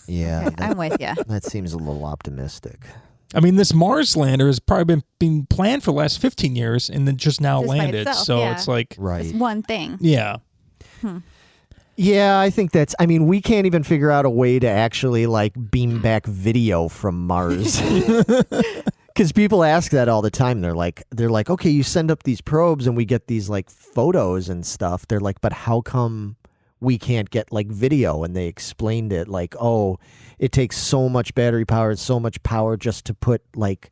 S5: Yeah.
S6: I'm with you.
S5: That seems a little optimistic.
S7: I mean, this Mars lander has probably been planned for the last 15 years and then just now
S6: Just by
S7: landed.
S6: itself,
S7: So
S6: yeah.
S7: it's like,
S5: Right.
S6: It's one thing.
S7: yeah.
S5: Yeah, I think we can't even figure out a way to actually like beam back video from Mars. Because people ask that all the time. They're like, okay, you send up these probes and we get these like photos and stuff. They're like, but how come we can't get like video? And they explained it like, oh, it takes so much battery power and so much power just to put like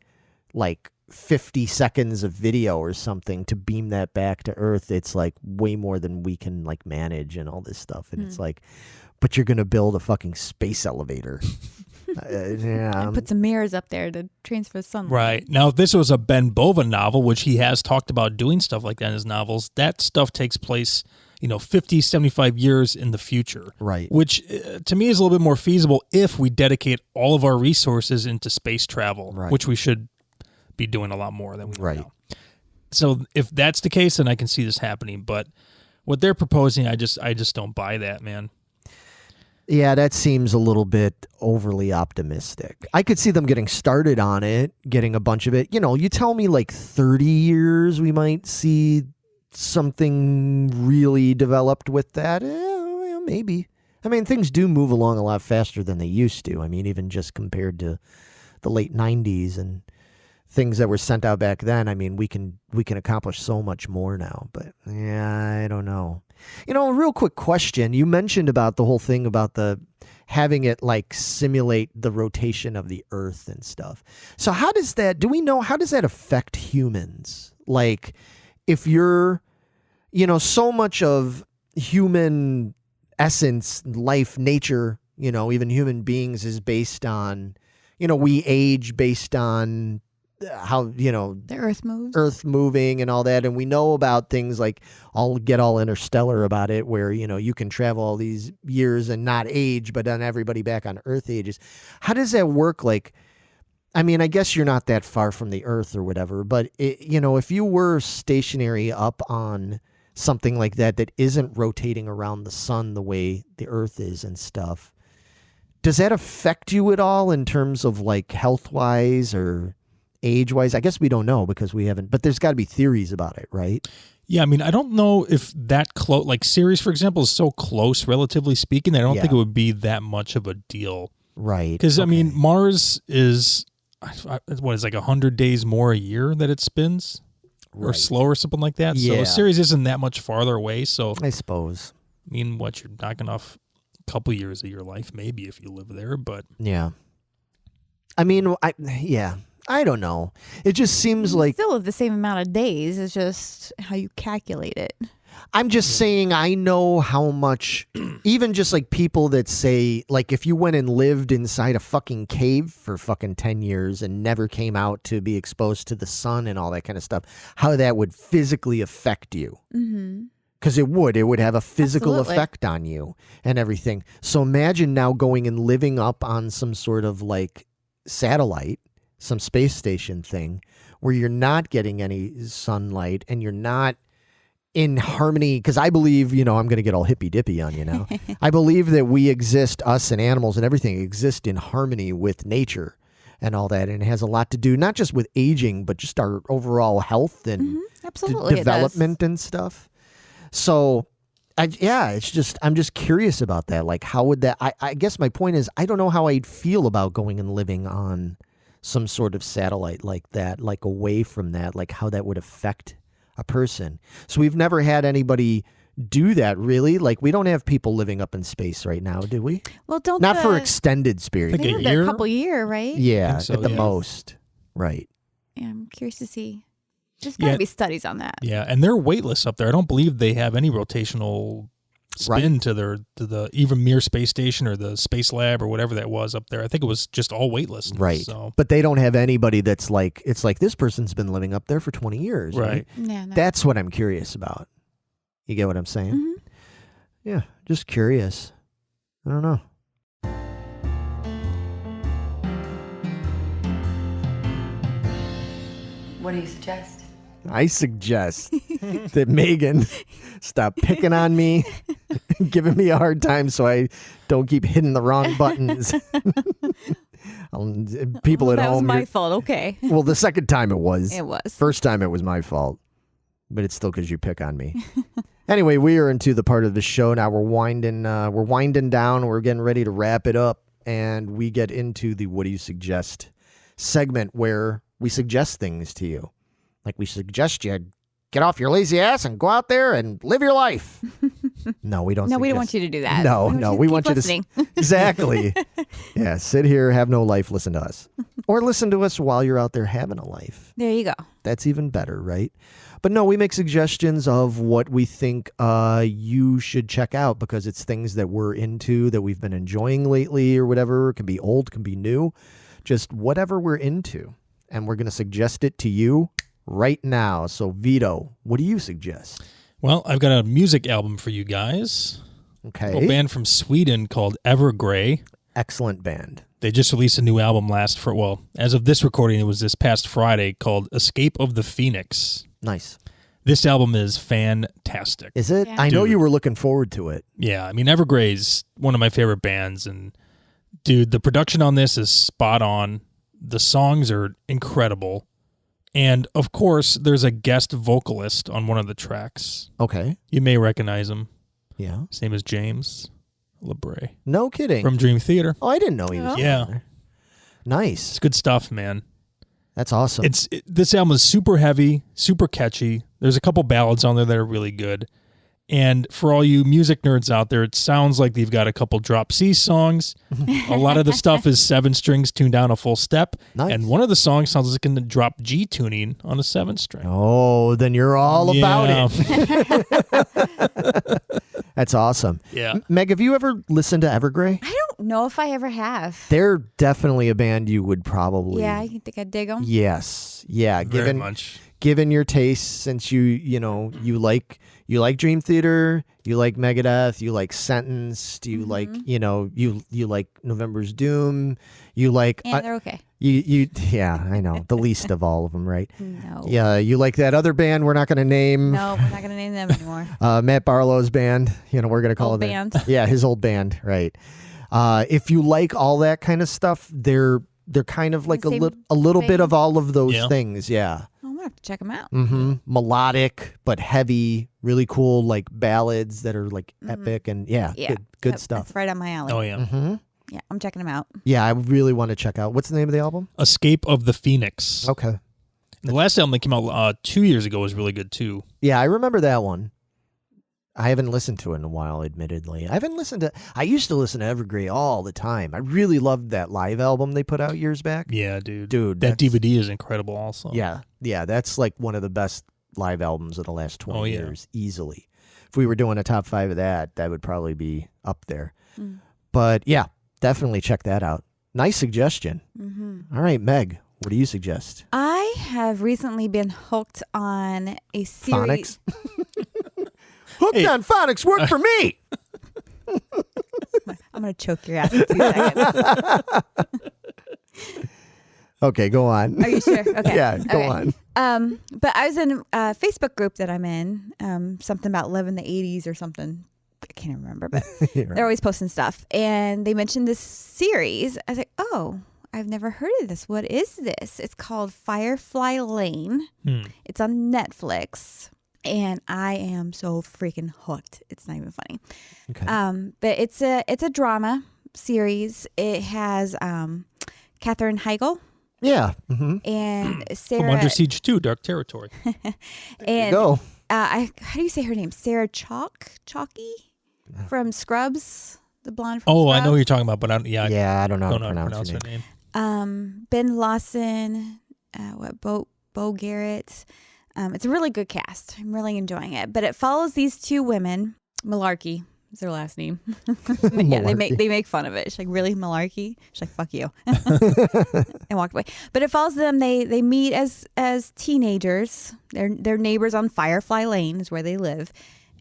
S5: 50 seconds of video or something to beam that back to Earth. It's like way more than we can like manage and all this stuff. And it's like, but you're going to build a fucking space elevator. Yeah.
S6: And put some mirrors up there to transfer sunlight.
S7: Right. Now, if this was a Ben Bova novel, which he has talked about doing stuff like that in his novels, that stuff takes place, 50, 75 years in the future.
S5: Right.
S7: Which to me is a little bit more feasible if we dedicate all of our resources into space travel,
S5: Right.
S7: which we should be doing a lot more than we do
S5: Right.
S7: now. So if that's the case, then I can see this happening. But what they're proposing, I just don't buy that, man.
S5: Yeah, that seems a little bit overly optimistic. I could see them getting started on it, getting a bunch of it. You tell me like 30 years we might see something really developed with that. Maybe. I mean, things do move along a lot faster than they used to. I mean, even just compared to the late 90s and things that were sent out back then. I mean, we can accomplish so much more now. But yeah, I don't know. A real quick question. You mentioned about the whole thing about having it like simulate the rotation of the Earth and stuff. So how does that affect humans? Like if you're, so much of human essence, life, nature, even human beings is based on, we age based on how
S6: The Earth moves.
S5: Earth moving and all that, and we know about things like I'll get all interstellar about it where you can travel all these years and not age, but then everybody back on Earth ages. How does that work? Like, I mean, I guess you're not that far from the Earth or whatever, but if you were stationary up on something like that isn't rotating around the sun the way the Earth is and stuff, does that affect you at all in terms of like health wise or age-wise? I guess we don't know because we haven't, but there's got to be theories about it, right?
S7: Yeah, I mean, I don't know if that close, like Ceres, for example, is so close, relatively speaking. I don't think it would be that much of a deal.
S5: Right.
S7: Because, I mean, Mars is, what is like 100 days more a year that it spins? Or
S5: Right.
S7: slower or something like that.
S5: Yeah.
S7: So Ceres isn't that much farther away. So,
S5: I suppose.
S7: I mean, you're knocking off a couple years of your life, maybe, if you live there. But
S5: Yeah. I mean, I don't know. It just seems like
S6: Still have the same amount of days. It's just how you calculate it.
S5: I'm just saying I know how much, even just like people that say, like if you went and lived inside a fucking cave for fucking 10 years and never came out to be exposed to the sun and all that kind of stuff, how that would physically affect you.
S6: Mm-hmm.
S5: Because it would have a physical
S6: Absolutely.
S5: effect on you and everything. So imagine now going and living up on some sort of like satellite, some space station thing where you're not getting any sunlight and you're not in harmony. Because I believe, I'm going to get all hippy dippy on you now. I believe that we exist, us and animals and everything exist in harmony with nature and all that. And it has a lot to do, not just with aging, but just our overall health and
S6: Absolutely.
S5: development and stuff. So, it's just, I'm just curious about that. Like, how would that, I guess my point is, I don't know how I'd feel about going and living on some sort of satellite like that, like away from that, like how that would affect a person. So we've never had anybody do that, really. Like, we don't have people living up in space right now, do we?
S6: Well, don't
S5: Not for
S6: the-
S5: extended
S6: They
S5: periods.
S7: Like a
S6: lived there
S7: year?
S6: a couple year, right?
S5: Yeah,
S7: think so,
S5: at the
S7: yes.
S5: most. Right.
S6: Yeah, I'm curious to see. There's got to
S7: Yeah.
S6: be studies on that.
S7: yeah, and they're weightless up there. I don't believe they have any rotational spin to the even Mir space station or the space lab or whatever that was up there. I think it was just all waitlist.
S5: Right.
S7: So.
S5: But they don't have anybody that's like, it's like this person's been living up there for 20 years. Right.
S6: Yeah, no.
S5: That's what I'm curious about. You get what I'm saying?
S6: Mhm.
S5: Yeah, just curious. I don't know.
S9: What do you suggest?
S5: I suggest that Megan stop picking on me, giving me a hard time so I don't keep hitting the wrong buttons. People at
S6: that was
S5: home.
S6: my fault. Okay.
S5: Well, the second time it was.
S6: It was.
S5: First time it was my fault. But it's still because you pick on me. Anyway, we are into the part of the show now. We're winding down. We're getting ready to wrap it up. And we get into the What Do You Suggest segment where we suggest things to you. Like we suggest you get off your lazy ass and go out there and live your life. No, we don't.
S6: No, we don't
S5: suggest-
S6: want you to do that.
S5: No, we
S6: keep
S5: want you
S6: listening.
S5: to exactly. Yeah, sit here, have no life, listen to us, or listen to us while you're out there having a life.
S6: There you go.
S5: That's even better, right? But no, we make suggestions of what we think you should check out because it's things that we're into that we've been enjoying lately or whatever. It can be old, can be new, just whatever we're into, and we're going to suggest it to you right now. So, Vito, what do you suggest?
S7: Well, I've got a music album for you guys.
S5: Okay.
S7: A band from Sweden called Evergrey.
S5: Excellent band.
S7: They just released a new album as of this recording, it was this past Friday, called Escape of the Phoenix.
S5: Nice.
S7: This album is fantastic.
S5: Is it?
S6: Yeah.
S5: I know
S7: Dude.
S5: you were looking forward to it.
S7: Yeah, I mean, Evergrey's one of my favorite bands, and dude, the production on this is spot on. The songs are incredible. And, of course, there's a guest vocalist on one of the tracks.
S5: Okay.
S7: You may recognize him.
S5: Yeah.
S7: His name is James LeBray
S5: No kidding.
S7: from Dream Theater.
S5: Oh, I didn't know he was.
S7: Yeah.
S5: on there. Nice.
S7: It's good stuff, man.
S5: That's awesome.
S7: This album is super heavy, super catchy. There's a couple ballads on there that are really good. And for all you music nerds out there, it sounds like they've got a couple drop C songs. A lot of the stuff is 7 strings tuned down a full step.
S5: Nice.
S7: And one of the songs sounds like in the drop G tuning on a 7 string.
S5: Oh, then you're all about
S7: Yeah.
S5: it. That's awesome.
S7: Yeah.
S5: Meg, have you ever listened to Evergrey?
S6: I don't know if I ever have.
S5: They're definitely a band you would probably.
S6: Yeah, I think I dig them.
S5: Yes. Yeah.
S7: Very much.
S5: Given your taste, since you like Dream Theater, you like Megadeth, you like Sentenced, you like you like November's Doom, you like
S6: And they're okay.
S5: you yeah, I know, the least of all of them, right?
S6: No.
S5: Yeah, you like that other band we're not going to name.
S6: No, we're not going to name them anymore.
S5: Matt Barlow's band, we're going to call
S6: Old
S5: it
S6: band.
S5: Yeah, his old band, right? If you like all that kind of stuff, they're kind of like a
S6: Same
S5: little bit
S6: vein?
S5: of all of those
S7: Yeah.
S5: things, yeah.
S6: I'm going to have to check them out.
S5: Mm-hmm. Melodic but heavy, really cool, like ballads that are like epic and
S6: Yeah.
S5: good
S6: Yep,
S5: stuff.
S6: That's right on my alley.
S7: Oh, yeah.
S5: Mm-hmm.
S6: Yeah, I'm checking them out.
S5: Yeah, I really want to check out. What's the name of the album?
S7: Escape of the Phoenix.
S5: Okay.
S7: The last album that came out 2 years ago was really good, too.
S5: Yeah, I remember that one. I haven't listened to it in a while, admittedly. I used to listen to Evergrey all the time. I really loved that live album they put out years back.
S7: Yeah, dude.
S5: Dude,
S7: that
S5: that's-
S7: DVD is incredible also.
S5: Yeah, that's like one of the best live albums of the last 20
S7: Oh, yeah.
S5: years, easily. If we were doing a top 5 of that would probably be up there.
S6: Mm.
S5: But yeah, definitely check that out. Nice suggestion.
S6: Mm-hmm.
S5: All right, Meg, what do you suggest?
S6: I have recently been hooked on a series.
S5: Phonics? Hooked on phonics work for me.
S6: I'm going to choke your ass in 2 seconds.
S5: Okay, go on.
S6: Are you sure? Okay.
S5: Yeah, go
S6: Okay.
S5: on.
S6: But I was in a Facebook group that I'm in, something about loving the 80s or something. I can't remember, but they're always posting stuff. And they mentioned this series. I was like, oh, I've never heard of this. What is this? It's called Firefly Lane. It's on Netflix. And I am so freaking hooked. It's not even funny.
S5: Okay.
S6: But it's a drama series. It has Katherine Heigl
S5: Yeah. Mm-hmm.
S6: and
S7: From
S6: Sarah.
S7: Under Siege 2, Dark Territory.
S6: And
S5: Go.
S6: how do you say her name? Sarah Chalky from Scrubs, the blonde from
S7: Oh,
S6: Scrubs.
S7: I know who you're talking about, but I don't her
S5: her name.
S7: name.
S6: Ben Lawson, Bo Garrett. It's a really good cast. I'm really enjoying it. But it follows these 2 women, malarkey is her last name. Yeah, they
S5: Malarkey.
S6: make fun of it. She's like, really, Malarkey? She's like, fuck you. And walked away. But it follows them. They meet as teenagers. They're neighbors on Firefly Lane is where they live.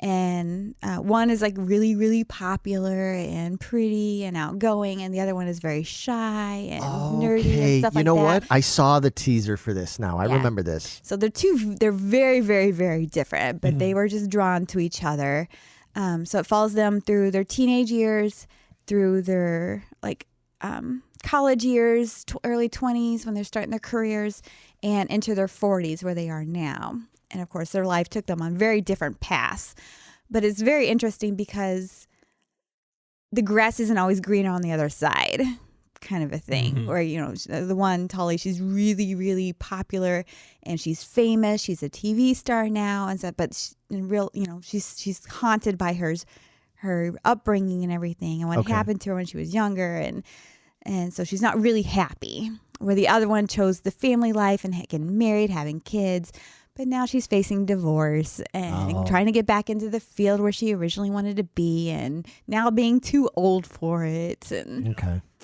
S6: And one is like really, really popular and pretty and outgoing, and the other one is very shy and nerdy and stuff like that.
S5: You know what? I saw the teaser for this now. I remember this.
S6: So they're very, very, very different, but they were just drawn to each other. So it follows them through their teenage years, through their college years, early 20s when they're starting their careers, and into their 40s where they are now. And of course, their life took them on very different paths. But it's very interesting because the grass isn't always greener on the other side, kind of a thing. Where, the one, Tully, she's really, really popular and she's famous. She's a TV star now. And so, but in real, she's haunted by her upbringing and everything and what happened to her when she was younger. And so she's not really happy. Where the other one chose the family life and getting married, having kids. But now she's facing divorce and trying to get back into the field where she originally wanted to be, and now being too old for it. And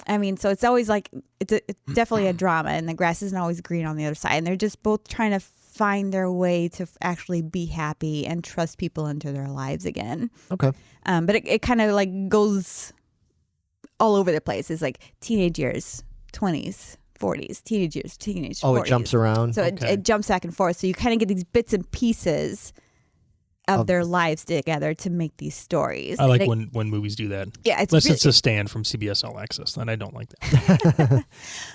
S6: I mean, so it's always like it's definitely a drama, and the grass isn't always green on the other side. And they're just both trying to find their way to actually be happy and trust people into their lives again.
S5: Okay.
S6: But it kind of like goes all over the place. It's like teenage years, 20s. 40s, teenage years, teenage 40s.
S5: Oh, it jumps around?
S6: So it jumps back and forth. So you kind of get these bits and pieces of their lives together to make these stories.
S7: I like when movies do that.
S6: Yeah,
S7: unless it's a stand from CBS All Access, then I don't like that.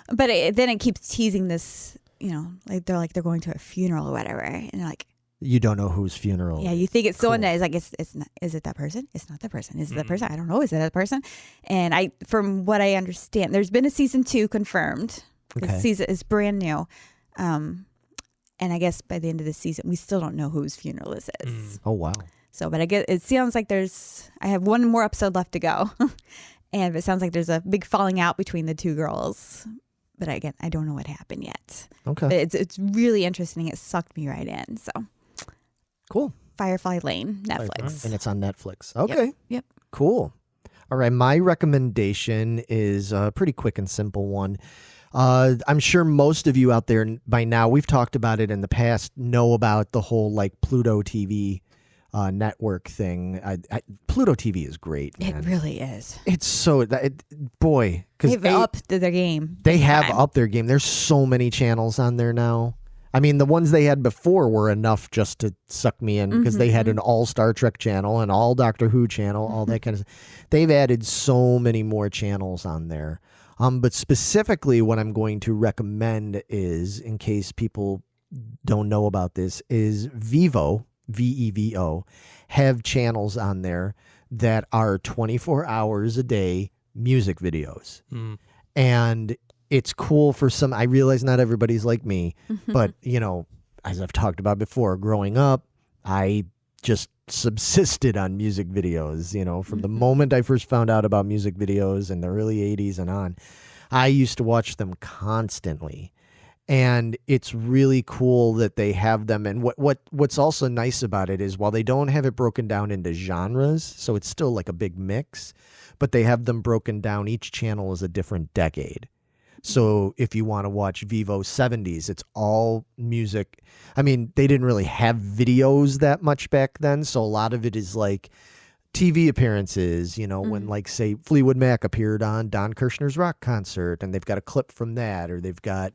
S6: But then it keeps teasing this, like they're going to a funeral or whatever. And you're like,
S5: you don't know whose funeral.
S6: Yeah, you think it's someone that is like, it's not, is it that person? It's not that person. Is it that person? I don't know. Is it that person? And from what I understand, there's been a season 2 confirmed. The season is brand new. And I guess by the end of the season, we still don't know whose funeral this is.
S5: Oh, wow.
S6: So, but I guess it sounds like I have one more episode left to go. And it sounds like there's a big falling out between the two girls. But again, I don't know what happened yet.
S5: Okay.
S6: But it's really interesting. It sucked me right in. So.
S5: Cool.
S6: Firefly Lane, Netflix.
S5: And it's on Netflix. Okay.
S6: Yep.
S5: Cool. All right. My recommendation is a pretty quick and simple one. I'm sure most of you out there by now, we've talked about it in the past, know about the whole Pluto TV network thing. Pluto TV is great, man.
S6: It really is.
S5: It's so, boy.
S6: They've upped their game.
S5: They have upped their game. There's so many channels on there now. I mean, the ones they had before were enough just to suck me in because they had an all Star Trek channel, an all Doctor Who channel, all that kind of stuff. They've added so many more channels on there. But specifically what I'm going to recommend is, in case people don't know about this, is Vivo, VEVO, have channels on there that are 24 hours a day music videos. And it's cool for some. I realize not everybody's like me, but, as I've talked about before, growing up, I just subsisted on music videos, from the moment I first found out about music videos in the early 80s and on. I used to watch them constantly. And it's really cool that they have them. And what's also nice about it is while they don't have it broken down into genres, so it's still like a big mix, but they have them broken down. Each channel is a different decade. So if you want to watch Vivo 70s, it's all music. I mean, they didn't really have videos that much back then. So a lot of it is like TV appearances, when say Fleetwood Mac appeared on Don Kirshner's rock concert and they've got a clip from that, or they've got,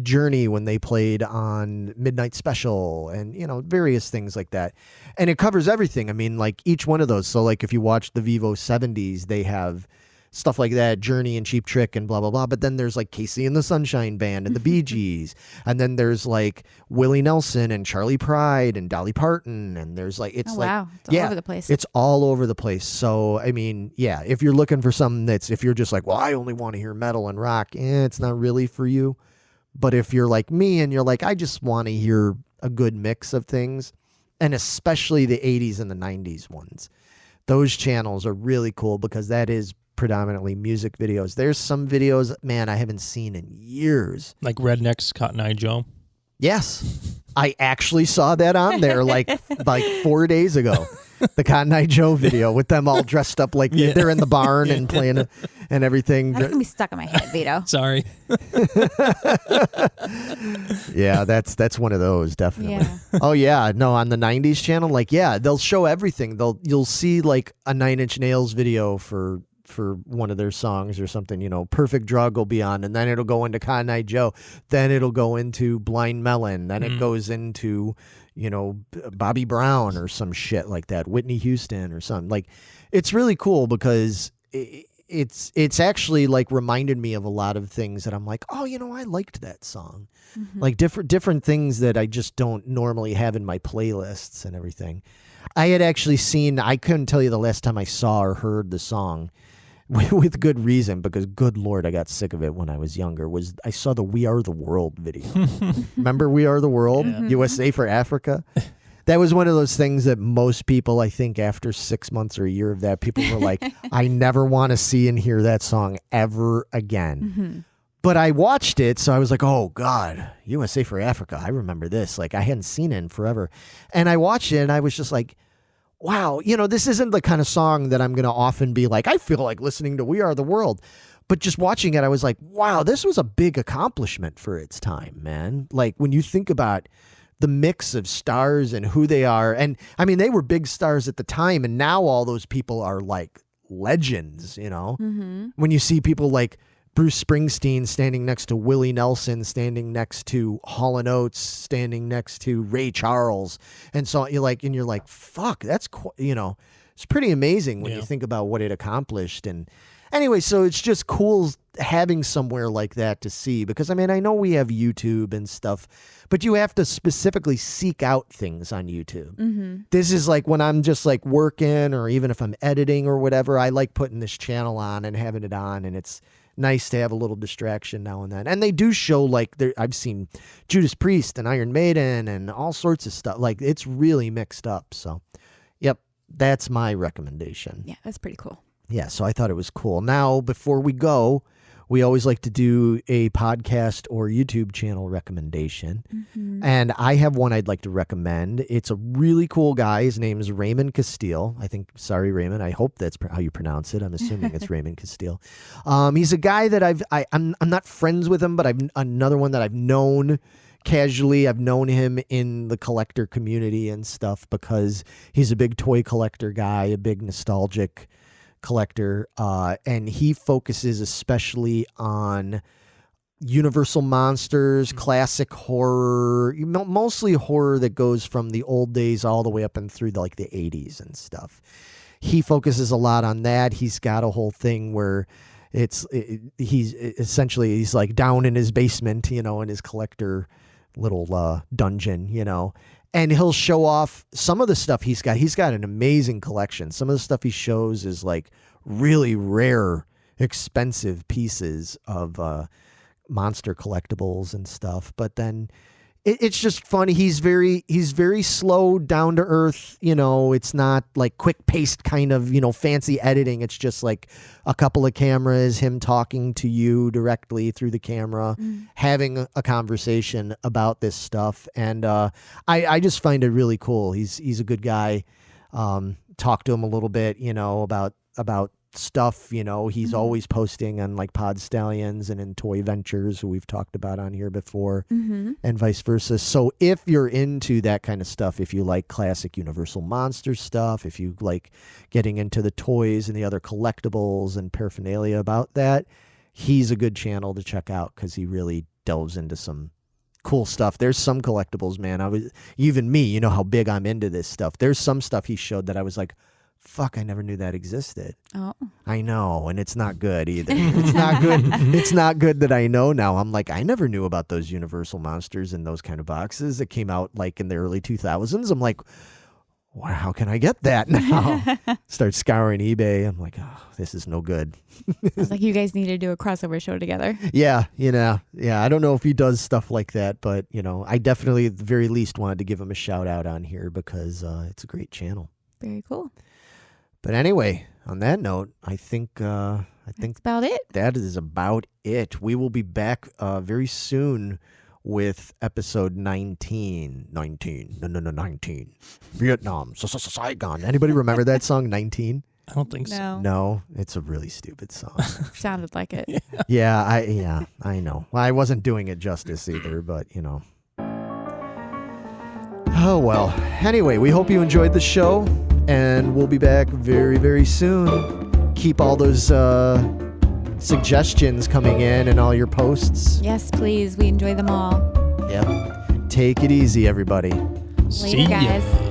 S5: Journey when they played on Midnight Special and, various things like that. And it covers everything. I mean, each one of those. So if you watch the Vivo 70s, they have stuff like that, Journey and Cheap Trick and blah, blah, blah. But then there's Casey and the Sunshine Band and the Bee Gees. And then there's Willie Nelson and Charlie Pride and Dolly Parton. And there's it's
S6: all over the place.
S5: It's all over the place. So, I mean, yeah, if you're looking for something if you're just I only want to hear metal and rock, it's not really for you. But if you're like me and you're I just want to hear a good mix of things, and especially the 80s and the 90s ones, those channels are really cool because that is predominantly music videos. There's some videos, man, I haven't seen in years.
S7: Like Redneck's Cotton Eye Joe?
S5: Yes. I actually saw that on there like 4 days ago. The Cotton Eye Joe video with them all dressed up like they're in the barn and playing and everything.
S6: That's gonna be stuck in my head, Vito.
S7: Sorry.
S5: Yeah, that's one of those, definitely.
S6: Yeah.
S5: Oh yeah, no, on the 90s channel, like they'll show everything. You'll see like a 9 Inch Nails video for one of their songs or something, Perfect Drug will be on, and then it'll go into Cotton Eye Joe, then it'll go into Blind Melon, then it goes into Bobby Brown or some shit like that, Whitney Houston or something. Like, it's really cool because it's actually like reminded me of a lot of things that I'm like, oh, I liked that song. Mm-hmm. Like different things that I just don't normally have in my playlists and everything. I had actually seen, I couldn't tell you the last time I saw or heard the song with good reason, because good Lord, I got sick of it when I was younger, I saw the We Are the World video. Remember We Are the World? Yeah. USA for Africa? That was one of those things that most people, I think after 6 months or a year of that, people were like, I never want to see and hear that song ever again. Mm-hmm. But I watched it, so I was like, oh, God, USA for Africa. I remember this. Like, I hadn't seen it in forever. And I watched it, and I was just like, wow, this isn't the kind of song that I'm going to often be like, I feel like listening to We Are the World. But just watching it, I was like, wow, this was a big accomplishment for its time, man. Like, when you think about the mix of stars and who they are. And, I mean, they were big stars at the time, and now all those people are, like, legends, Mm-hmm. When you see people like Bruce Springsteen standing next to Willie Nelson, standing next to Hall & Oates, standing next to Ray Charles. And so you're like, fuck, that's, it's pretty amazing when you think about what it accomplished. And anyway, so it's just cool having somewhere like that to see, because I mean, I know we have YouTube and stuff, but you have to specifically seek out things on YouTube. Mm-hmm. This is like when I'm just like working, or even if I'm editing or whatever, I like putting this channel on and having it on, and it's nice to have a little distraction now and then. And they do show, like, I've seen Judas Priest and Iron Maiden and all sorts of stuff. Like, it's really mixed up. So, yep, that's my recommendation.
S6: Yeah, that's pretty cool.
S5: Yeah, so I thought it was cool. Now, before we go, we always like to do a podcast or YouTube channel recommendation. Mm-hmm. And I have one I'd like to recommend. It's a really cool guy. His name is Raymond Castile. Sorry, Raymond. I hope that's how you pronounce it. I'm assuming it's Raymond Castile. He's a guy that I'm not friends with him, but another one that I've known casually. I've known him in the collector community and stuff, because he's a big toy collector guy, a big nostalgic collector, and he focuses especially on Universal monsters, classic horror, mostly horror that goes from the old days all the way up and through the 80s and stuff. He focuses a lot on that. He's got a whole thing where he's like down in his basement, in his collector little dungeon, and he'll show off some of the stuff he's got. He's got an amazing collection. Some of the stuff he shows is like really rare, expensive pieces of monster collectibles and stuff. But then it's just funny. He's very slow, down to earth. It's not like quick paced kind of, fancy editing. It's just like a couple of cameras, him talking to you directly through the camera, having a conversation about this stuff. And I just find it really cool. He's a good guy. Talk to him a little bit, about stuff. He's always posting on like Pod Stallions and in Toy Ventures, who we've talked about on here before, and vice versa. So if you're into that kind of stuff, if you like classic Universal monster stuff, if you like getting into the toys and the other collectibles and paraphernalia about that, he's a good channel to check out, because he really delves into some cool stuff. There's some collectibles, man. Even me, you know how big I'm into this stuff. There's some stuff he showed that I was like, fuck, I never knew that existed. Oh, I know, and it's not good either. It's not good. It's not good that I know now. I'm like, I never knew about those Universal monsters in those kind of boxes that came out like in the early 2000s. I'm like, wow, how can I get that now? Start scouring eBay. I'm like, oh, this is no good.
S6: I was like, you guys need to do a crossover show together.
S5: Yeah. I don't know if he does stuff like that, but I definitely at the very least wanted to give him a shout out on here, because it's a great channel.
S6: Very cool.
S5: But anyway, on that note, I think that's
S6: about it.
S5: That is about it. We will be back very soon with episode 19. 19. Vietnam. Saigon. Anybody remember that song, 19?
S7: I don't think so.
S5: No, it's a really stupid song.
S6: Sounded like it.
S5: Yeah, I know. Well, I wasn't doing it justice either, but you know. Oh well. Anyway, we hope you enjoyed the show, and we'll be back very, very soon. Keep all those suggestions coming in and all your posts.
S6: Yes, please. We enjoy them all.
S5: Yep. Take it easy, everybody.
S6: Later, guys.